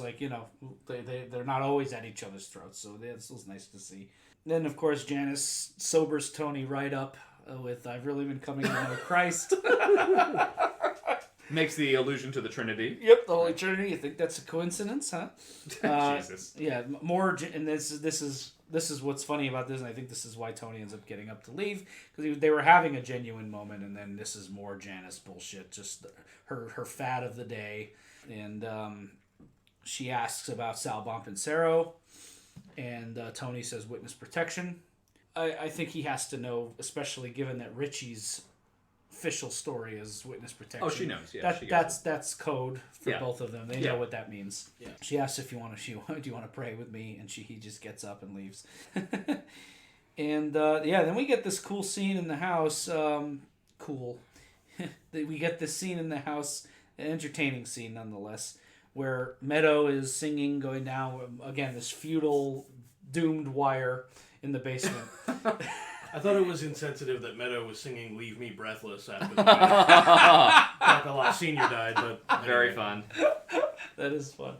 they're not always at each other's throats, so this was nice to see. Then, of course, Janice sobers Tony right up with, "I've really been coming to know Christ." Makes the allusion to the Trinity. Yep, the Holy Trinity. You think that's a coincidence, huh? Jesus. Yeah, more, and this is what's funny about this, and I think this is why Tony ends up getting up to leave, because they were having a genuine moment, and then this is more Janice bullshit, just her fad of the day, and she asks about Sal Bompensero, and Tony says witness protection. I think he has to know, especially given that Richie's official story is witness protection. Oh, she knows. Yeah, that's code for both of them. They know what that means. Yeah. She asks if do you want to pray with me, and he just gets up and leaves. And then we get this cool scene in the house. We get this scene in the house, an entertaining scene nonetheless, where Meadow is singing, going down again this feudal doomed wire in the basement. I thought it was insensitive that Meadow was singing "Leave Me Breathless" after Baccilieri Sr. died, but anyway. Very fun. That is fun.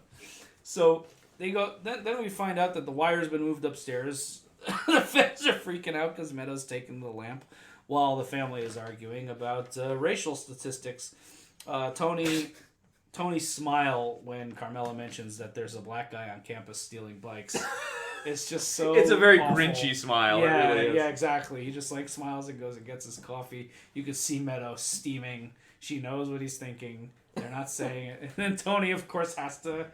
So they go. Then we find out that the wire's been moved upstairs. The fans are freaking out because Meadow's taking the lamp, while the family is arguing about racial statistics. Tony's smile when Carmela mentions that there's a black guy on campus stealing bikes. It's just so It's a very awful. Grinchy smile. Yeah, it really is. yeah, exactly. He just smiles and goes and gets his coffee. You can see Meadow steaming. She knows what he's thinking. They're not saying it. And then Tony, of course, has to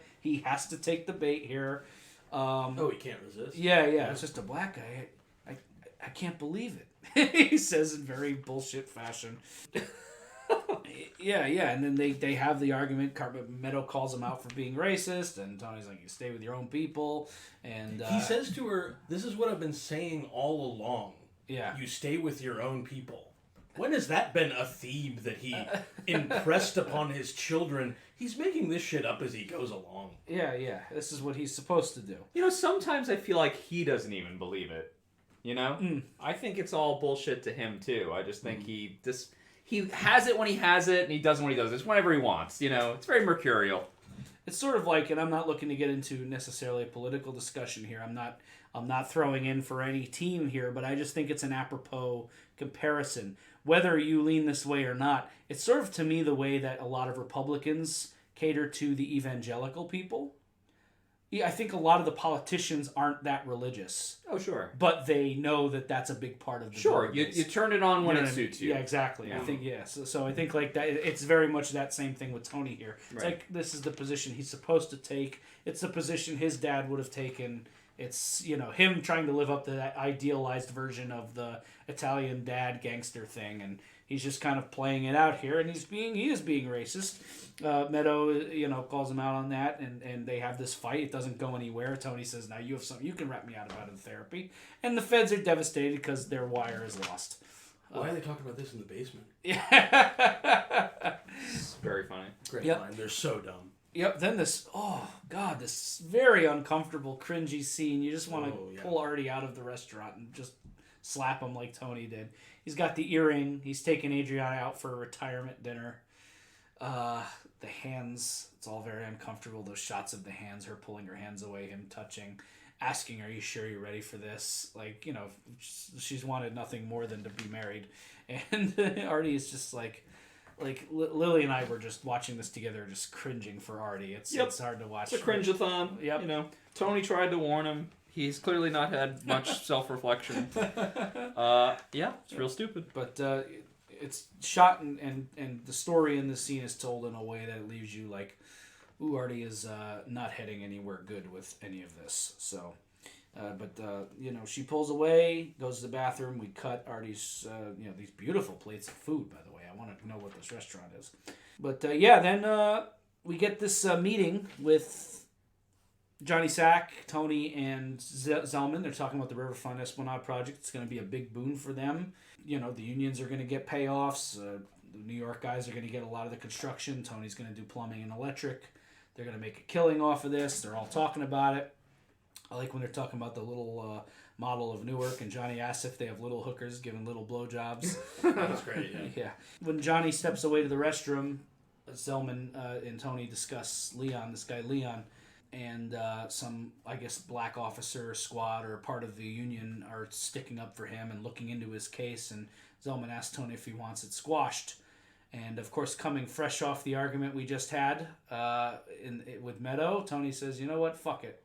take the bait here. He can't resist. Yeah. It's just a black guy. I can't believe it. He says in very bullshit fashion. Yeah, and then they have the argument. Meadow calls him out for being racist, and Tony's like, "You stay with your own people." And he says to her, "This is what I've been saying all along. Yeah, you stay with your own people." When has that been a theme that he impressed upon his children? He's making this shit up as he goes along. Yeah. This is what he's supposed to do. Sometimes I feel like he doesn't even believe it. I think it's all bullshit to him too. I just think he has it when he has it, and he doesn't when he does it. It's whenever he wants. It's very mercurial. It's sort of like, and I'm not looking to get into necessarily a political discussion here. I'm not throwing in for any team here, but I just think it's an apropos comparison. Whether you lean this way or not, it's sort of to me the way that a lot of Republicans cater to the evangelical people. I think a lot of the politicians aren't that religious. Oh, sure. But they know that that's a big part of the Sure, you turn it on when it suits you. Yeah, exactly. Yeah. I think, So I think like that. It's very much that same thing with Tony here. It's Right. like this is the position he's supposed to take. It's the position his dad would have taken. It's, him trying to live up to that idealized version of the Italian dad gangster thing, and he's just kind of playing it out here, and he is being racist. Meadow, calls him out on that, and they have this fight. It doesn't go anywhere. Tony says, now you have something you can rat me out about in therapy. And the feds are devastated because their wire is lost. Why are they talking about this in the basement? Yeah. It's very funny. Great line. They're so dumb. Yep, then this very uncomfortable, cringy scene. You just want to pull Artie out of the restaurant and just slap him like Tony did. He's got the earring. He's taking Adriana out for a retirement dinner. The hands, it's all very uncomfortable. Those shots of the hands, her pulling her hands away, him touching, asking, are you sure you're ready for this? Like, she's wanted nothing more than to be married. And Artie is just like Lily and I were just watching this together, just cringing for Artie. It's hard to watch. It's a cringe-a-thon. Yep. Tony tried to warn him. He's clearly not had much self-reflection. It's real stupid. But it's shot and the story in this scene is told in a way that it leaves you like, ooh, Artie is not heading anywhere good with any of this. So, she pulls away, goes to the bathroom. We cut Artie's, these beautiful plates of food, by the way. I want to know what this restaurant is. But, then we get this meeting with Johnny Sack, Tony, and Zellman. They're talking about the Riverfront Esplanade project. It's going to be a big boon for them. The unions are going to get payoffs. The New York guys are going to get a lot of the construction. Tony's going to do plumbing and electric. They're going to make a killing off of this. They're all talking about it. I like when they're talking about the little model of Newark, and Johnny asks if they have little hookers giving little blowjobs. That's great, yeah. When Johnny steps away to the restroom, Zellman and Tony discuss this guy Leon, and some, I guess, black officer squad or part of the union are sticking up for him and looking into his case, and Zellman asks Tony if he wants it squashed. And, of course, coming fresh off the argument we just had with Meadow, Tony says, you know what, fuck it.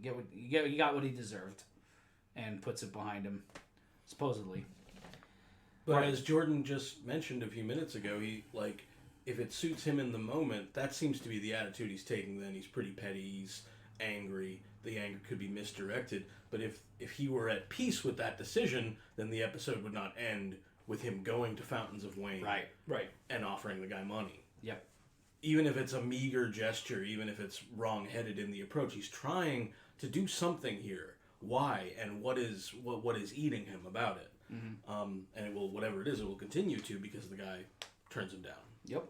He got what he deserved, and puts it behind him, supposedly. But as Jordan just mentioned a few minutes ago, if it suits him in the moment, that seems to be the attitude he's taking then. He's pretty petty, he's angry, the anger could be misdirected. But if he were at peace with that decision, then the episode would not end with him going to Fountains of Wayne. Right. And offering the guy money. Yep. Even if it's a meager gesture, even if it's wrong-headed in the approach, he's trying to do something here. Why? And what is eating him about it? Mm-hmm. And it will, whatever it is, it will continue to, because the guy turns him down. Yep.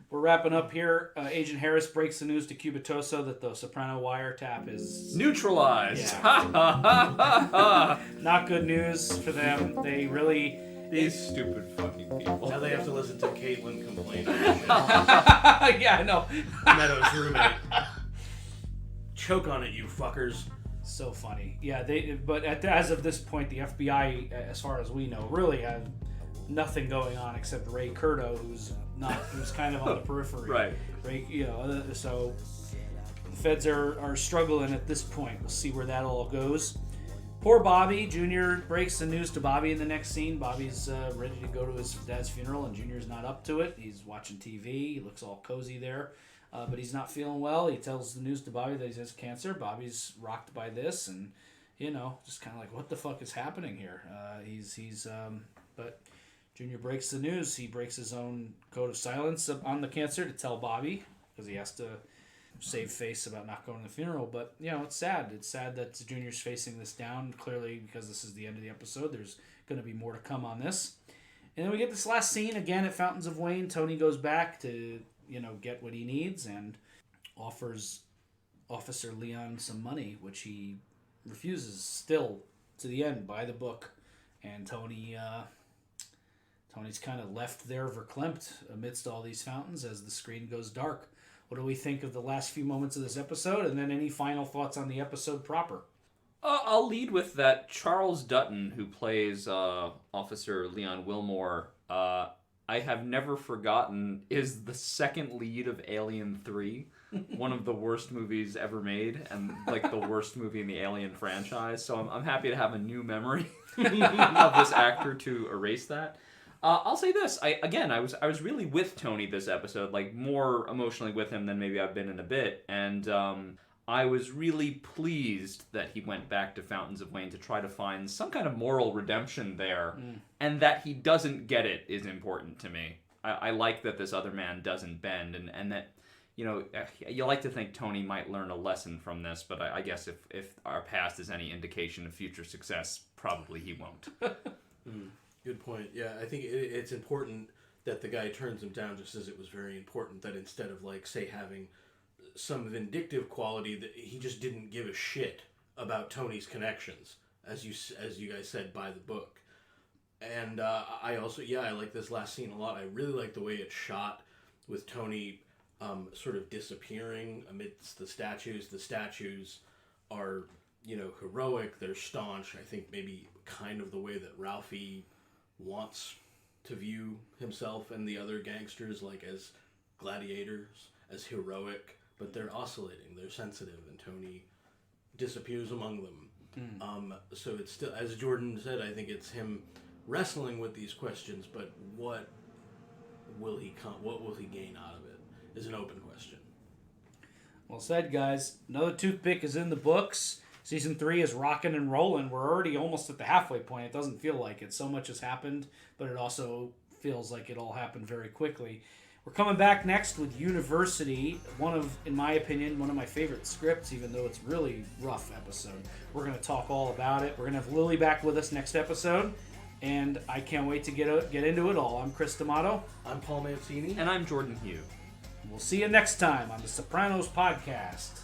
We're wrapping up here. Agent Harris breaks the news to Cubitoso that the Soprano wiretap is neutralized. Yeah. Not good news for them. They really... These stupid fucking people. Now they have to listen to Caitlin complain. Yeah, I know. Meadows' roommate. Choke on it, you fuckers. So funny. Yeah, but as of this point, the FBI, as far as we know, really have nothing going on except Ray Curto, who's kind of on the periphery. Right. Ray, so the feds are struggling at this point. We'll see where that all goes. Poor Bobby. Junior breaks the news to Bobby in the next scene. Bobby's ready to go to his dad's funeral, and Junior's not up to it. He's watching TV. He looks all cozy there. But he's not feeling well. He tells the news to Bobby that he has cancer. Bobby's rocked by this, and just kind of like, what the fuck is happening here? But Junior breaks the news. He breaks his own code of silence on the cancer to tell Bobby, because he has to save face about not going to the funeral. But it's sad. It's sad that Junior's facing this down. Clearly, because this is the end of the episode, there's going to be more to come on this. And then we get this last scene again at Fountains of Wayne. Tony goes back to get what he needs and offers Officer Leon some money, which he refuses still to the end, by the book. And Tony's kind of left there verklempt amidst all these fountains as the screen goes dark. What do we think of the last few moments of this episode? And then any final thoughts on the episode proper? I'll lead with that Charles Dutton, who plays Officer Leon Wilmore. I I have never forgotten is the second lead of Alien 3, one of the worst movies ever made, and like the worst movie in the Alien franchise. So I'm happy to have a new memory of this actor to erase that. I'll say this. I was really with Tony this episode, like more emotionally with him than maybe I've been in a bit, and I was really pleased that he went back to Fountains of Wayne to try to find some kind of moral redemption there, and that he doesn't get it is important to me. I like that this other man doesn't bend, and that, you know, you like to think Tony might learn a lesson from this, but I guess if our past is any indication of future success, probably he won't. Good point. Yeah, I think it's important that the guy turns him down, just as it was very important that instead of, like, say, having some vindictive quality, that he just didn't give a shit about Tony's connections, as you guys said, by the book. And I also, I like this last scene a lot. I really like the way it's shot with Tony sort of disappearing amidst the statues. The statues are, you know, heroic, they're staunch. I think maybe kind of the way that Ralphie wants to view himself and the other gangsters, like as gladiators, as heroic, but they're oscillating, they're sensitive, and Tony disappears among them. So it's still, as Jordan said, I think it's him wrestling with these questions, but what will he gain out of it is an open question. Well said, guys. Another Toothpick is in the books. Season 3 is rocking and rolling. We're already almost at the halfway point. It doesn't feel like it. So much has happened, but it also feels like it all happened very quickly. We're coming back next with University, in my opinion, one of my favorite scripts, even though it's really rough episode. We're going to talk all about it. We're going to have Lily back with us next episode, and I can't wait to get into it all. I'm Chris D'Amato. I'm Paul Mancini. And I'm Jordan Hugh. We'll see you next time on the Sopranos Podcast.